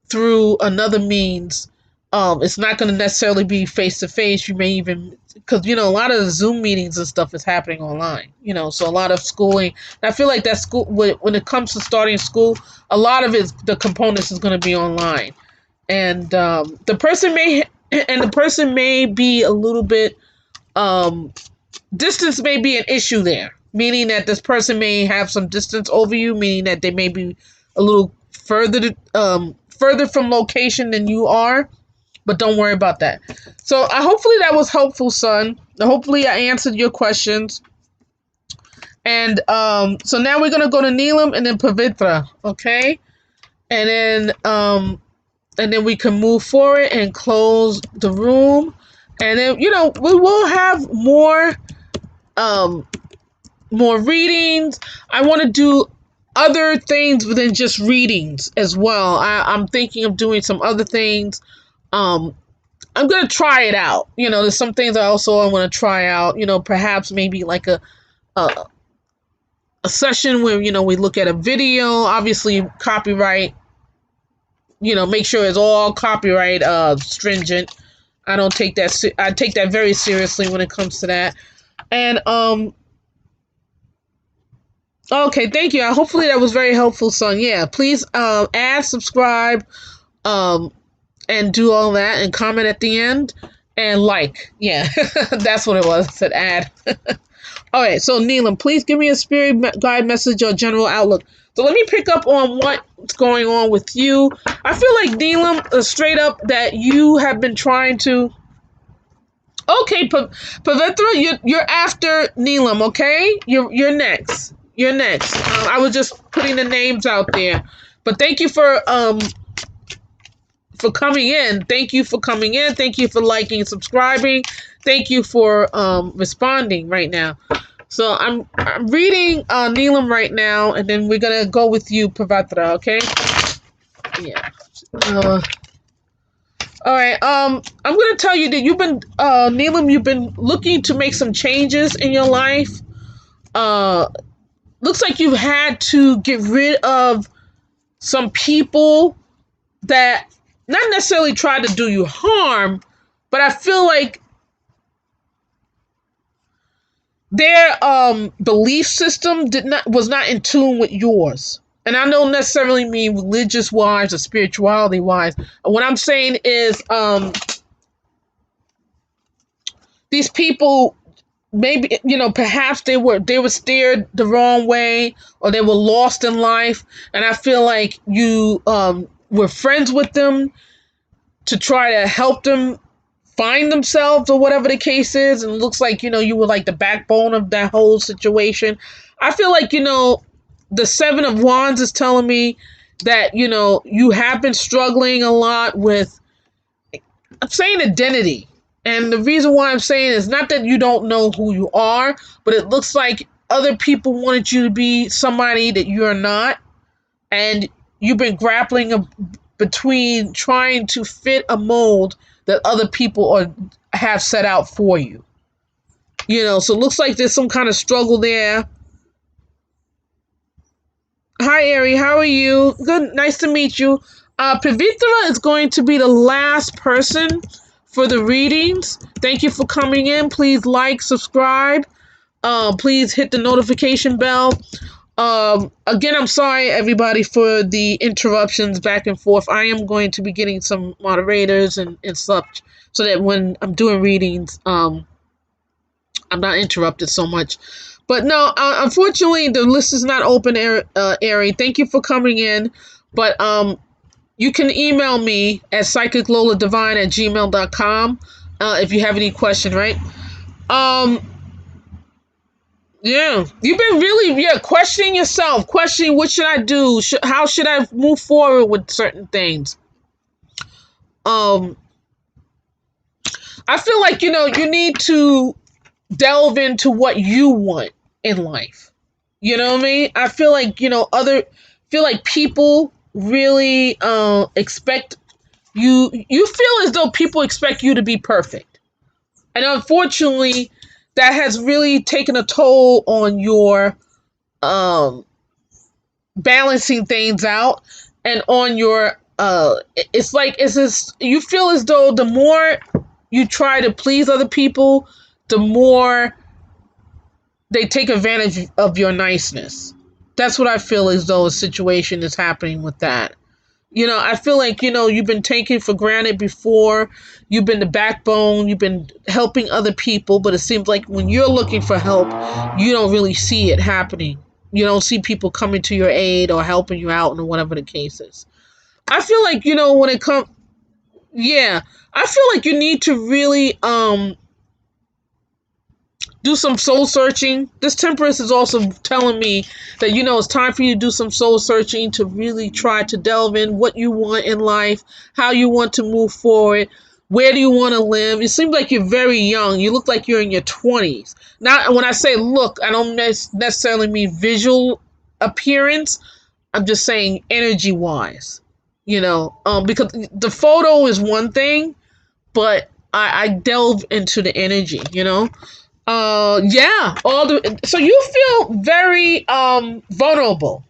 through another means. It's not going to necessarily be face-to-face. You may even, because, a lot of the Zoom meetings and stuff is happening online, so a lot of schooling. And I feel like that school, when it comes to starting school, a lot of the components is going to be online. And the person may be a little bit, distance may be an issue there, meaning that this person may have some distance over you, meaning that they may be a little further from location than you are, but don't worry about that. So hopefully that was helpful, son. Hopefully I answered your questions. And so now we're going to go to Neelam and then Pavitra, okay? And then we can move forward and close the room. And then, we will have more readings. I want to do other things than just readings as well. I'm thinking of doing some other things. I'm going to try it out. There's some things I want to try out, perhaps maybe like a a session where, we look at a video, obviously copyright, make sure it's all copyright stringent. I don't take that, I take that very seriously when it comes to that. And, okay, thank you. Hopefully that was very helpful, son. Yeah, please, add, subscribe, and do all that and comment at the end and like. Yeah, that's what it was. It said add. All right, so Neelam, please give me a spirit guide message or general outlook. So let me pick up on what's going on with you. I feel like Neelam, straight up, that you have been trying to. Okay, Pavitra, you're after Neelam. Okay, you're next. You're next. I was just putting the names out there, but thank you for coming in. Thank you for coming in. Thank you for liking and subscribing. Thank you for responding right now. So I'm reading Neelam right now, and then we're gonna go with you, Pavatra. Okay? Yeah. All right. I'm gonna tell you that you've been Neelam. You've been looking to make some changes in your life. Looks like you've had to get rid of some people that not necessarily tried to do you harm, but I feel like their belief system was not in tune with yours. And I don't necessarily mean religious wise or spirituality wise. What I'm saying is these people, maybe, perhaps they were steered the wrong way, or they were lost in life, and I feel like you were friends with them to try to help them find themselves, or whatever the case is, and it looks like, you were like the backbone of that whole situation. I feel like, the Seven of Wands is telling me that, you have been struggling a lot with, I'm saying, identity. And the reason why I'm saying is not that you don't know who you are, but it looks like other people wanted you to be somebody that you're not. And you've been grappling between trying to fit a mold that other people have set out for you. So it looks like there's some kind of struggle there. Hi, Ari. How are you? Good. Nice to meet you. Pavitra is going to be the last person for the readings. Thank you for coming in. Please like, subscribe. Please hit the notification bell. Again, I'm sorry, everybody, for the interruptions back and forth. I am going to be getting some moderators and such, so that when I'm doing readings, I'm not interrupted so much. But no, unfortunately, the list is not open, Ari. Thank you for coming in. But you can email me at psychicloladivine@gmail.com if you have any question, right? Yeah, you've been really, questioning yourself, questioning what should I do, how should I move forward with certain things. I feel like, you need to delve into what you want in life. You know what I mean? I feel like, feel like people really expect you feel as though people expect you to be perfect. And unfortunately, that has really taken a toll on your balancing things out, and on your it's just, you feel as though the more you try to please other people, the more they take advantage of your niceness. That's what I feel as though a situation is happening with that. I feel like, you've been taken for granted before. You've been the backbone. You've been helping other people. But it seems like when you're looking for help, you don't really see it happening. You don't see people coming to your aid or helping you out, or whatever the case is. I feel like, when it comes... Yeah. I feel like you need to really do some soul searching. This Temperance is also telling me that, it's time for you to do some soul searching, to really try to delve in what you want in life, how you want to move forward, where do you want to live. It seems like you're very young. You look like you're in your 20s. Now, when I say look, I don't necessarily mean visual appearance. I'm just saying energy-wise, because the photo is one thing, but I delve into the energy, Yeah, so you feel very vulnerable,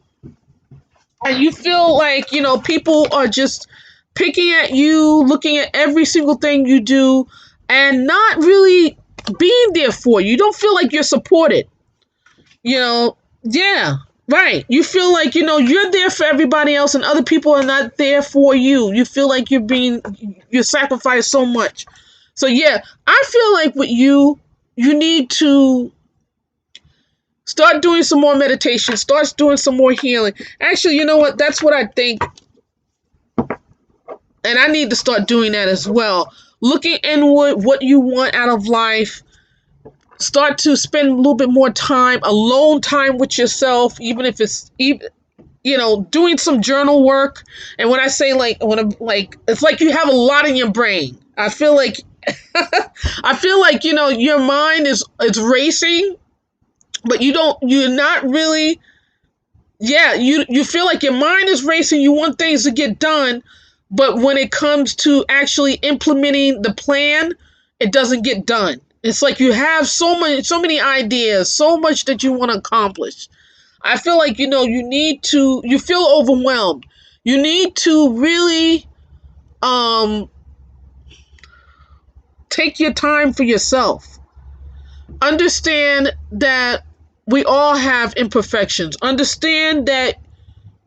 and you feel like, people are just picking at you, looking at every single thing you do, and not really being there for you. You don't feel like you're supported. You know, yeah, right. You feel like, you're there for everybody else and other people are not there for you. You feel like you're sacrificed so much. So yeah, I feel like with you need to start doing some more meditation, start doing some more healing. Actually, you know what? That's what I think. And I need to start doing that as well. Looking inward, what you want out of life. Start to spend a little bit more time, alone time with yourself, even if it's doing some journal work. And when I say when I'm like, it's like you have a lot in your brain. I feel like I feel like your mind is racing, but you're not really. Yeah, you feel like your mind is racing. You want things to get done, but when it comes to actually implementing the plan, it doesn't get done. It's like you have so many ideas, so much that you want to accomplish. I feel like you feel overwhelmed. You need to really um take your time for yourself. Understand that we all have imperfections. Understand that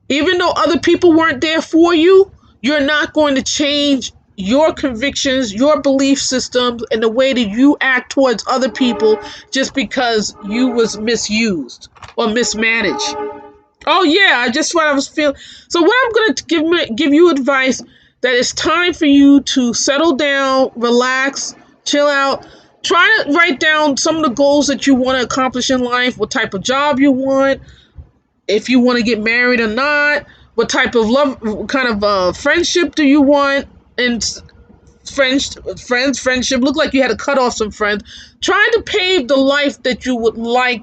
even though other people weren't there for you, you're not going to change your convictions, your belief systems, and the way that you act towards other people just because you was misused or mismanaged. Oh yeah, just what I was feeling. So what I'm going to give you advice that it's time for you to settle down, relax, chill out. Try to write down some of the goals that you want to accomplish in life, what type of job you want, if you want to get married or not, what type of love, what kind of friendship do you want, and friendship. Look like you had to cut off some friends. Try to pave the life that you would like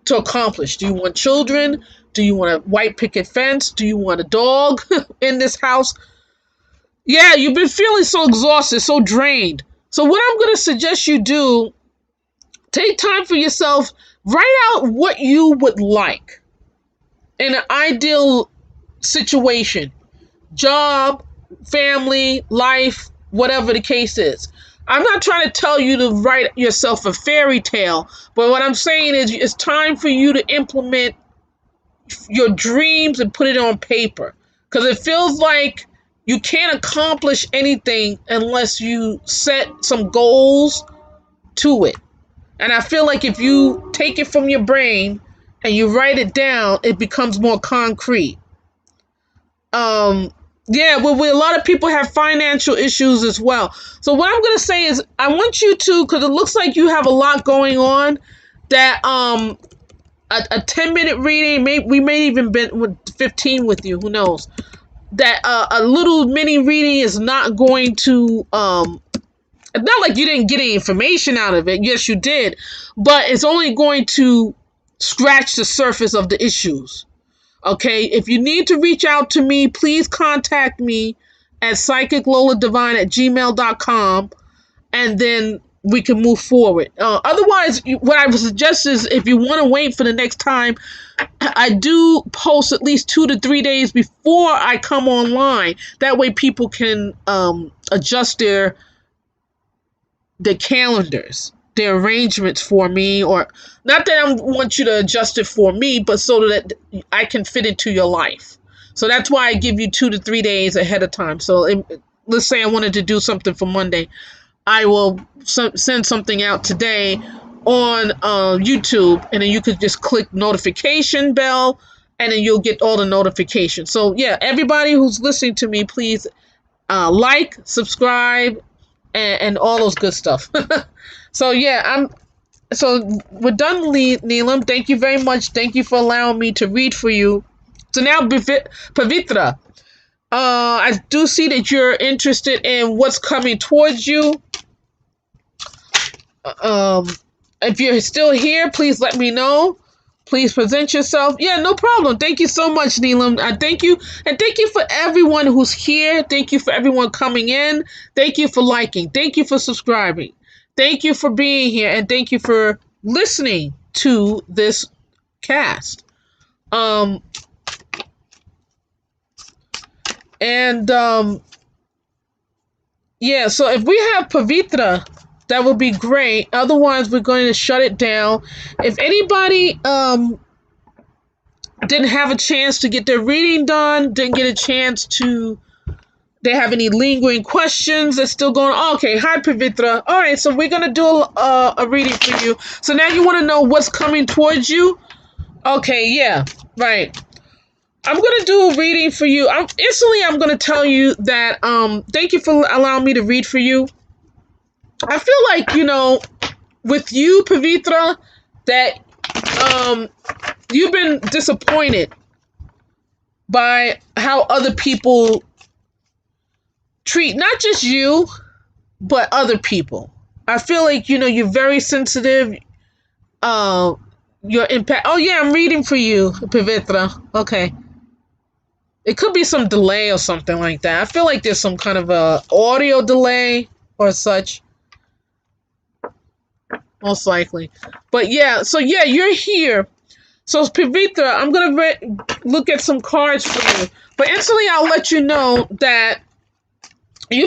to accomplish. Do you want children? Do you want a white picket fence? Do you want a dog in this house? Yeah, you've been feeling so exhausted, so drained. So what I'm going to suggest you do, take time for yourself, write out what you would like in an ideal situation, job, family, life, whatever the case is. I'm not trying to tell you to write yourself a fairy tale, but what I'm saying is it's time for you to implement your dreams and put it on paper, because it feels like you can't accomplish anything unless you set some goals to it. And I feel like if you take it from your brain and you write it down, it becomes more concrete. Um, yeah, well, a lot of people have financial issues as well. So what I'm gonna say is, I want you to, because it looks like you have a lot going on, that a 10-minute reading, we may even been with 15 with you, who knows? That a little mini reading is not going to it's not like you didn't get any information out of it. Yes, you did, but it's only going to scratch the surface of the issues. Okay, if you need to reach out to me, please contact me at psychicloladivine@gmail.com, and then we can move forward. Otherwise, what I would suggest is, if you want to wait for the next time, I do post at least 2 to 3 days before I come online. That way people can adjust their calendars, their arrangements for me, or not that I want you to adjust it for me, but so that I can fit into your life. So that's why I give you 2 to 3 days ahead of time. So let's say I wanted to do something for Monday, I will send something out today on YouTube, and then you could just click notification bell, and then you'll get all the notifications. So yeah, everybody who's listening to me, please like, subscribe, and all those good stuff. So yeah, so we're done, Neelam. Thank you very much. Thank you for allowing me to read for you. So now, Pavitra, I do see that you're interested in what's coming towards you. Um, if you're still here, please let me know. Please present yourself. Yeah, no problem. Thank you so much, Neelam. Thank you. And thank you for everyone who's here. Thank you for everyone coming in. Thank you for liking. Thank you for subscribing. thank you for being here and thank you for listening to this cast. Um, and yeah, so if we have Pavitra, that would be great. Otherwise, we're going to shut it down. If anybody didn't have a chance to get their reading done, didn't get a chance to, they have any lingering questions that's still going on. Okay, hi Pavitra. All right, so we're gonna do a reading for you. So now you want to know what's coming towards you. Okay, yeah, right. I'm gonna do a reading for you. I'm gonna tell you that thank you for allowing me to read for you. I feel like, with you, Pavitra, that you've been disappointed by how other people treat not just you, but other people. I feel like, you're very sensitive. Your impact. Oh yeah, I'm reading for you, Pavitra. Okay. It could be some delay or something like that. I feel like there's some kind of a audio delay or such. Most likely. But yeah, so yeah, you're here. So Pavitra, I'm going to look at some cards for you. But instantly I'll let you know that I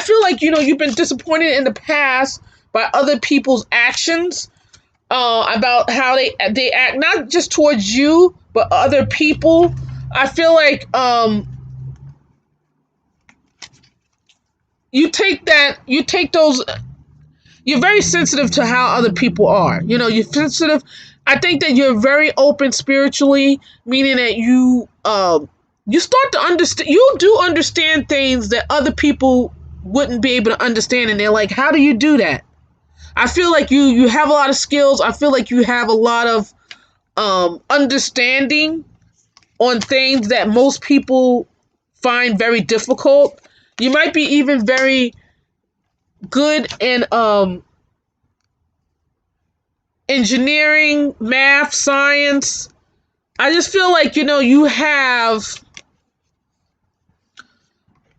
feel like, you've been disappointed in the past by other people's actions, about how they act, not just towards you, but other people. I feel like, you take those, you're very sensitive to how other people are. You're sensitive. I think that you're very open spiritually, meaning that you start to understand. You do understand things that other people wouldn't be able to understand, and they're like, "How do you do that?" I feel like you have a lot of skills. I feel like you have a lot of understanding on things that most people find very difficult. You might be even very good in engineering, math, science. I just feel like, you have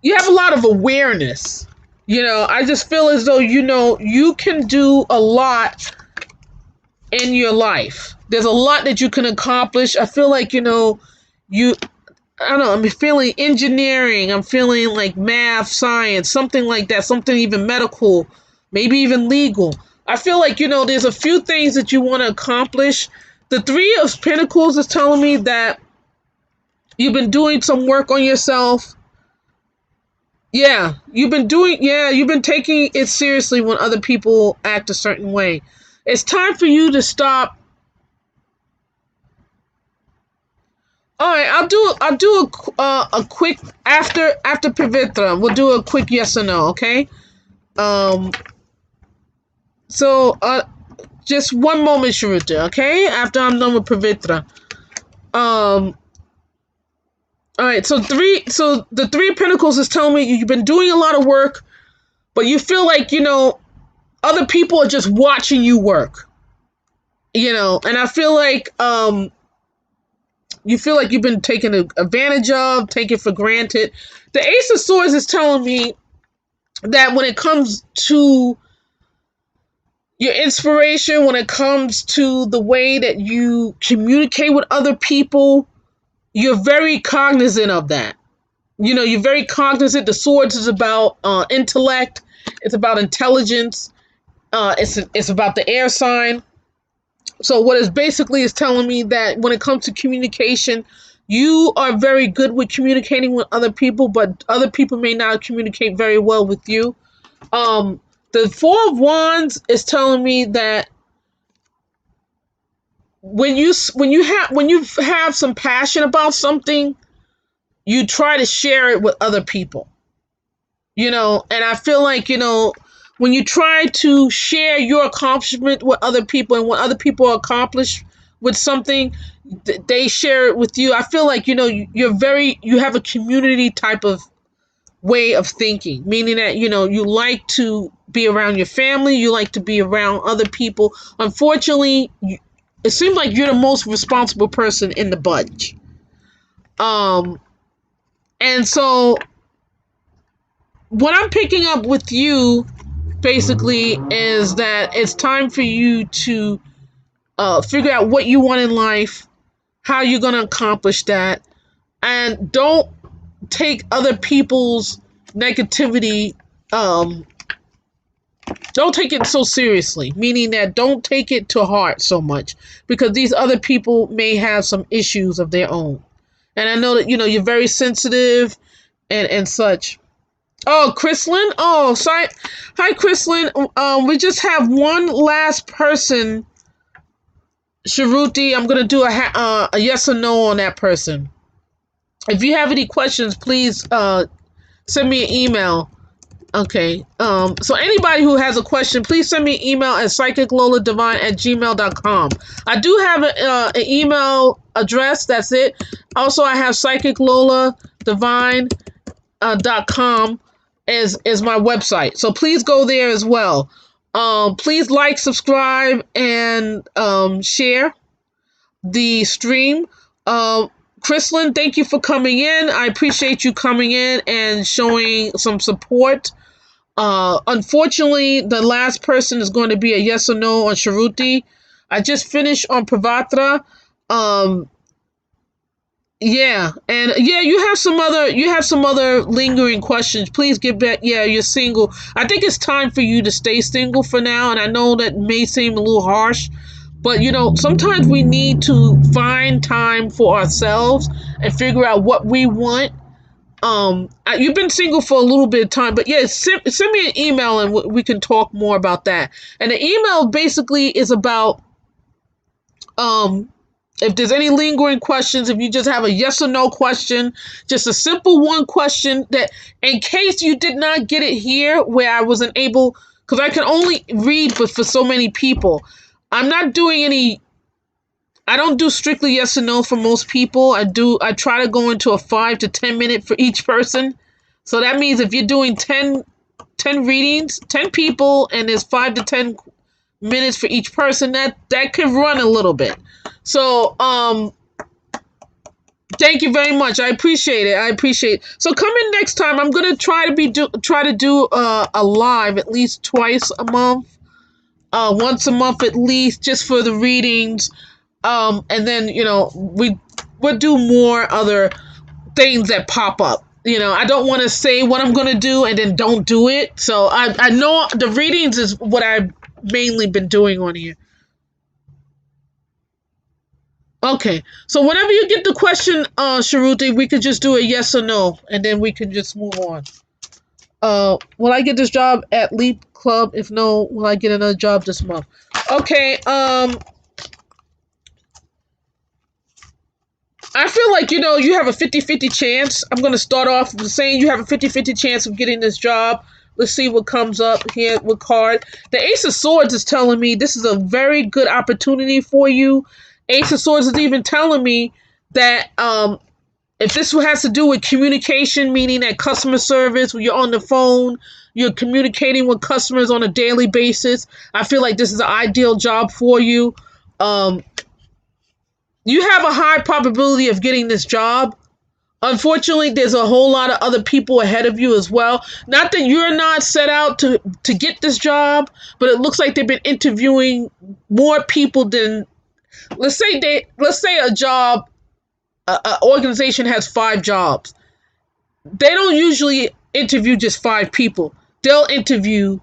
a lot of awareness. I just feel as though, you can do a lot in your life. There's a lot that you can accomplish. I feel like, I don't know, I'm feeling engineering. I'm feeling like math, science, something like that. Something even medical, maybe even legal. I feel like, there's a few things that you want to accomplish. The Three of Pentacles is telling me that you've been doing some work on yourself. Yeah, you've been taking it seriously when other people act a certain way. It's time for you to stop. All right, I'll do a quick after Pavitra. We'll do a quick yes or no, okay? So just one moment, Sharuta, okay? After I'm done with Pavitra. All right, so the Three of Pentacles is telling me you've been doing a lot of work, but you feel like, other people are just watching you work. And I feel like you feel like you've been taken advantage of, taken for granted. The Ace of Swords is telling me that when it comes to your inspiration, when it comes to the way that you communicate with other people, you're very cognizant of that. You're very cognizant. The Swords is about intellect. It's about intelligence. It's about the air sign. So what is basically is telling me that when it comes to communication, you are very good with communicating with other people, but other people may not communicate very well with you. The Four of Wands is telling me that when you have some passion about something, you try to share it with other people. And I feel like, when you try to share your accomplishment with other people, and when other people accomplish with something, they share it with you. I feel like, you have a community type of way of thinking, meaning that, you like to be around your family, you like to be around other people. Unfortunately, it seems like you're the most responsible person in the bunch. And so what I'm picking up with you basically is that it's time for you to figure out what you want in life, how you're going to accomplish that, and don't take other people's negativity, don't take it so seriously, meaning that don't take it to heart so much, because these other people may have some issues of their own. And I know that, you're very sensitive and such. Oh, Chrislyn. Oh, sorry. Hi, Chrislyn. We just have one last person, Sharuti. I'm going to do a yes or no on that person. If you have any questions, please send me an email. Okay. So anybody who has a question, please send me an email at psychicloladivine@gmail.com. I do have an email address. That's it. Also, I have psychicloladivine.com is my website. So please go there as well. Please like, subscribe, and share the stream. Chrislyn, thank you for coming in. I appreciate you coming in and showing some support. Unfortunately, the last person is going to be a yes or no on Sharuti. I just finished on Pravatra. Yeah, and yeah, you have some other lingering questions. Please get back. Yeah, you're single. I think it's time for you to stay single for now, and I know that may seem a little harsh, but sometimes we need to find time for ourselves and figure out what we want. You've been single for a little bit of time, but yeah, send me an email and we can talk more about that. And the email basically is about if there's any lingering questions, if you just have a yes or no question, just a simple one question that in case you did not get it here where I wasn't able, because I can only read but for so many people. I'm not doing I don't do strictly yes or no for most people. I try to go into a 5 to 10 minute for each person. So that means if you're doing 10 readings, 10 people, and there's 5 to 10 minutes for each person, that could run a little bit. So, thank you very much. I appreciate it. So come in next time. I'm going to try to do a live at least twice a month. Once a month at least, just for the readings. And then, we'll do more other things that pop up. I don't want to say what I'm going to do and then don't do it. So I know the readings is what I've mainly been doing on here. Okay. So whenever you get the question, Sharuti, we could just do a yes or no, and then we can just move on. Will I get this job at Leap Club? If no, will I get another job this month? Okay. I feel like, you have a 50-50 chance. I'm going to start off with saying you have a 50-50 chance of getting this job. Let's see what comes up here with card. The Ace of Swords is telling me this is a very good opportunity for you. Ace of Swords is even telling me that if this has to do with communication, meaning that customer service, when you're on the phone, you're communicating with customers on a daily basis, I feel like this is an ideal job for you. You have a high probability of getting this job. Unfortunately, there's a whole lot of other people ahead of you as well. Not that you're not set out to get this job, but it looks like they've been interviewing more people than, let's say a job, an organization has 5 jobs. They don't usually interview just 5 people. They'll interview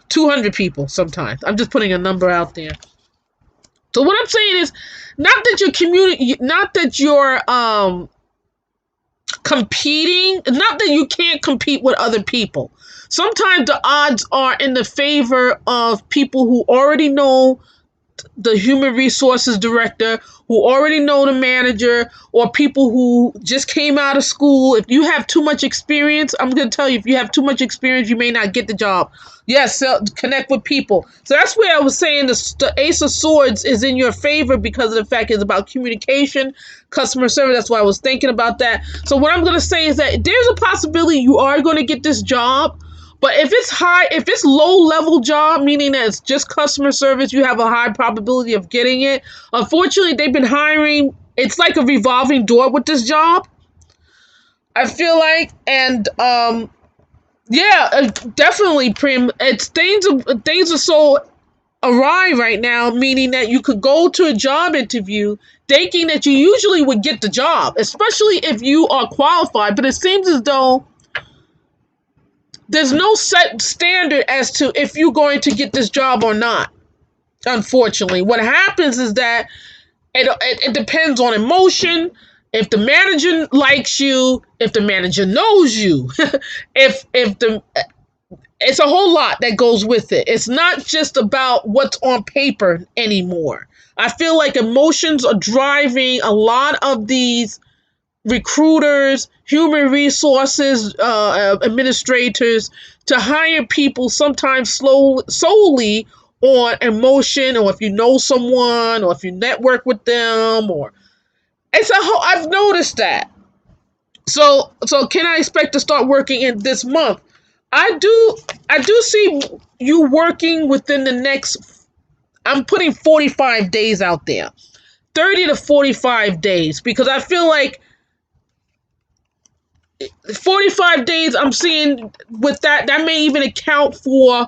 200 people sometimes. I'm just putting a number out there. So what I'm saying is, not that you're competing, not that you can't compete with other people. Sometimes the odds are in the favor of people who already know the human resources director, who already know the manager, or people who just came out of school. If you have too much experience, I'm going to tell you, if you have too much experience, you may not get the job. Yes, connect with people. So that's where I was saying the Ace of Swords is in your favor because of the fact it's about communication, customer service. That's why I was thinking about that. So what I'm going to say is that there's a possibility you are going to get this job. But if it's low level job, meaning that it's just customer service, you have a high probability of getting it. Unfortunately, they've been hiring. It's like a revolving door with this job, I feel like. And Yeah, definitely, Prim. It's things are so awry right now, meaning that you could go to a job interview thinking that you usually would get the job, especially if you are qualified. But it seems as though there's no set standard as to if you're going to get this job or not. Unfortunately, what happens is that it depends on emotion. If the manager likes you, if the manager knows you, if the it's a whole lot that goes with it. It's not just about what's on paper anymore. I feel like emotions are driving a lot of these recruiters, human resources administrators to hire people sometimes solely on emotion, or if you know someone, or if you network with them, or it's a whole. I've noticed that. So can I expect to start working in this month? I do. I do see you working within the next. I'm putting 45 days out there, 30 to 45 days, because I feel like 45 days. I'm seeing with that may even account for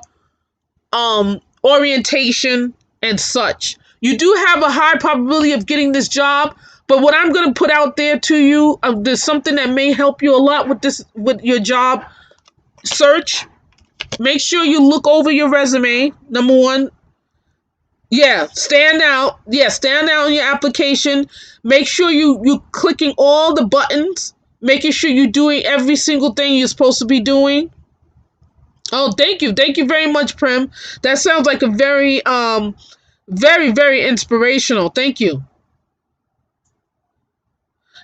orientation and such. You do have a high probability of getting this job, but what I'm going to put out there to you, there's something that may help you a lot with your job search. Make sure you look over your resume. Number one, yeah, stand out. Yeah, stand out in your application. Make sure you clicking all the buttons, making sure you're doing every single thing you're supposed to be doing. Oh, thank you very much, Prim. That sounds like a very very inspirational. Thank you.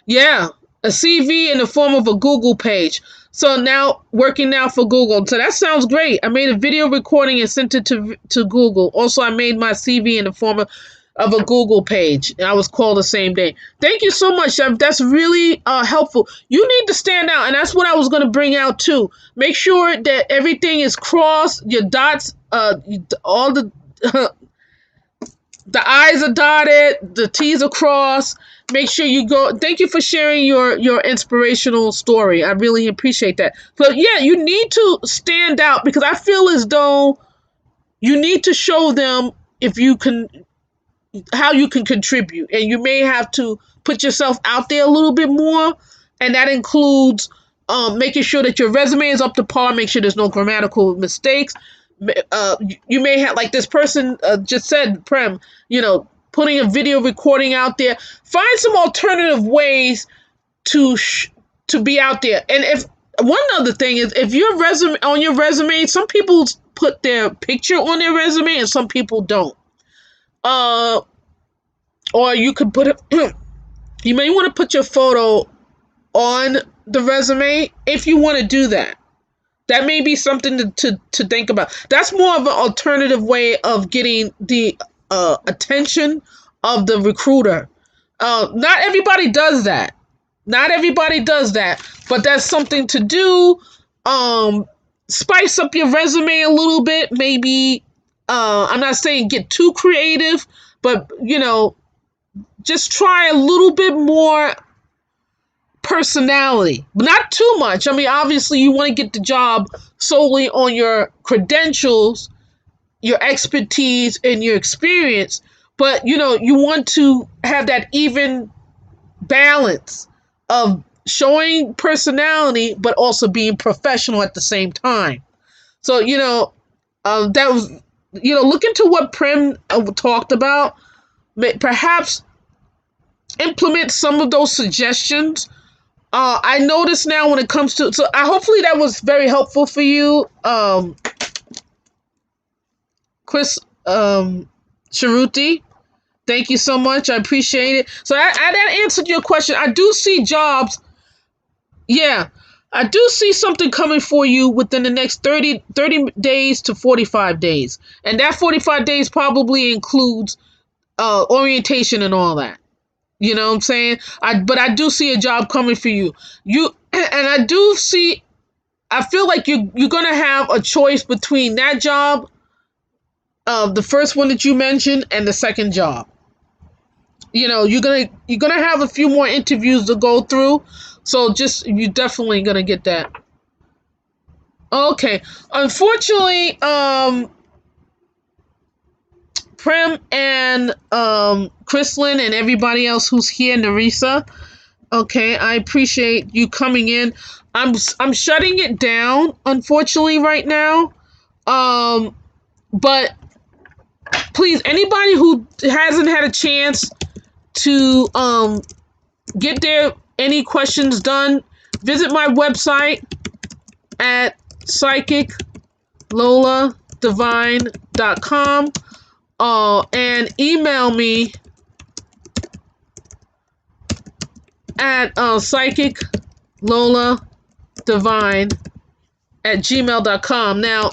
Yeah, a CV in the form of a Google page. So now working now for Google. So that sounds great. I made a video recording and sent it to Google. Also, I made my CV in the form of a Google page. I was called the same day. Thank you so much. That's really helpful. You need to stand out, and that's what I was going to bring out too. Make sure that everything is crossed. Your dots, all the the I's are dotted, the T's are crossed. Make sure you go. Thank you for sharing your inspirational story. I really appreciate that. But yeah, you need to stand out, because I feel as though you need to show them if you can how you can contribute, and you may have to put yourself out there a little bit more, and that includes making sure that your resume is up to par. Make sure there's no grammatical mistakes. You may have, like this person just said, Prem, putting a video recording out there. Find some alternative ways to to be out there. And if one other thing is, if your resume on your resume, some people put their picture on their resume and some people don't. Or you could put it. You may want to put your photo on the resume if you want to do that. That may be something to think about. That's more of an alternative way of getting the attention of the recruiter. Not everybody does that. Not everybody does that, but that's something to do. Spice up your resume a little bit. Maybe I'm not saying get too creative, but just try a little bit more personality, but not too much. I mean, obviously, you want to get the job solely on your credentials, your expertise, and your experience. But you want to have that even balance of showing personality, but also being professional at the same time. So that was look into what Prem talked about. Perhaps implement some of those suggestions. I notice now when it comes to, so I hopefully that was very helpful for you, Chris Sharuti. Thank you so much. I appreciate it. So that answered your question. I do see jobs. Yeah, I do see something coming for you within the next 30 days to 45 days. And that 45 days probably includes orientation and all that. You know what I'm saying? But I do see a job coming for you. And I feel like you're gonna have a choice between that job, the first one that you mentioned, and the second job. You're gonna have a few more interviews to go through. So you're definitely gonna get that. Okay. Unfortunately, Prim and Chrislyn and everybody else who's here, Narisa. Okay, I appreciate you coming in. I'm shutting it down, unfortunately, right now. Um, but please, anybody who hasn't had a chance to get their any questions done, visit my website at psychicloladivine.com and email me at psychicloladivine@gmail.com. Now,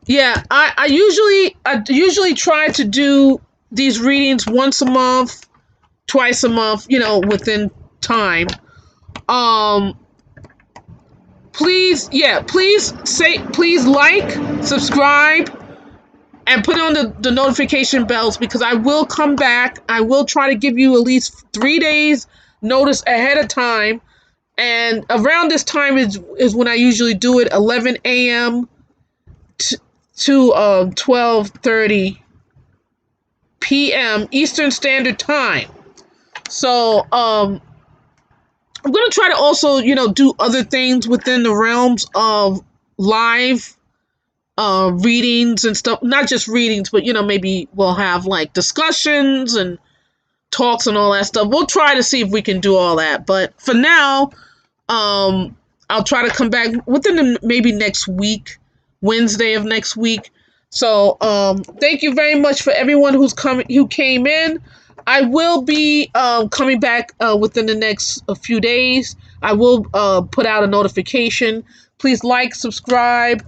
yeah, I usually try to do these readings once a month, twice a month, within time. Um please like, subscribe, and put on the notification bells, because I will come back. I will try to give you at least 3 days notice ahead of time. And around this time is when I usually do it, 11 a.m. to 12:30 p.m. Eastern Standard Time. So I'm gonna try to also, do other things within the realms of live readings and stuff. Not just readings, but maybe we'll have like discussions and talks and all that stuff. We'll try to see if we can do all that. But for now, I'll try to come back within maybe next week, Wednesday of next week. So thank you very much for everyone who came in. I will be coming back within the next few days. I will put out a notification. Please like, subscribe,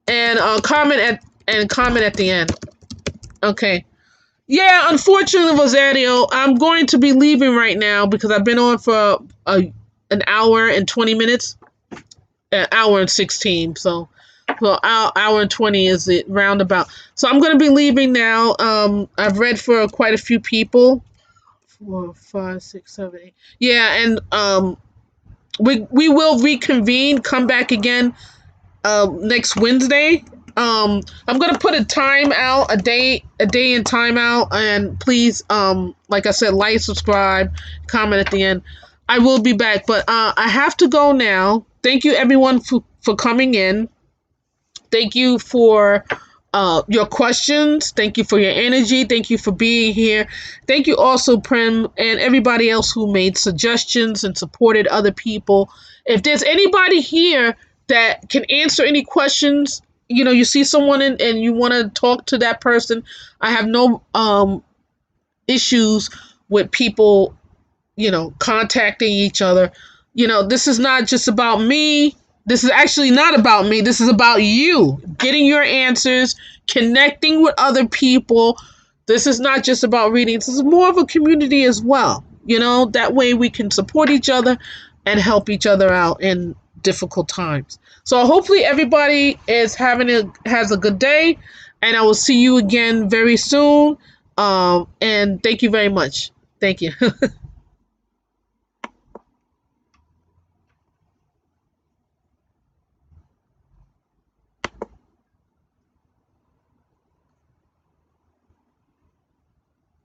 and comment at the end. Okay. Yeah, unfortunately, Rosario, I'm going to be leaving right now because I've been on for an hour and 20 minutes, an hour and 16. So hour and 20 is it roundabout. So I'm going to be leaving now. I've read for quite a few people. 4, 5, 6, 7, 8. Yeah, and we will reconvene, come back again next Wednesday. I'm gonna put a time out, a day and time out, and please, like I said, like, subscribe, comment at the end. I will be back, but I have to go now. Thank you, everyone, for coming in. Thank you for your questions. Thank you for your energy. Thank you for being here. Thank you also, Prim, and everybody else who made suggestions and supported other people. If there's anybody here that can answer any questions, you see someone and you want to talk to that person, I have no issues with people, contacting each other. This is not just about me. This is actually not about me. This is about you getting your answers, connecting with other people. This is not just about readings. This is more of a community as well. That way we can support each other and help each other out in difficult times. So hopefully everybody has a good day, and I will see you again very soon. And thank you very much. Thank you.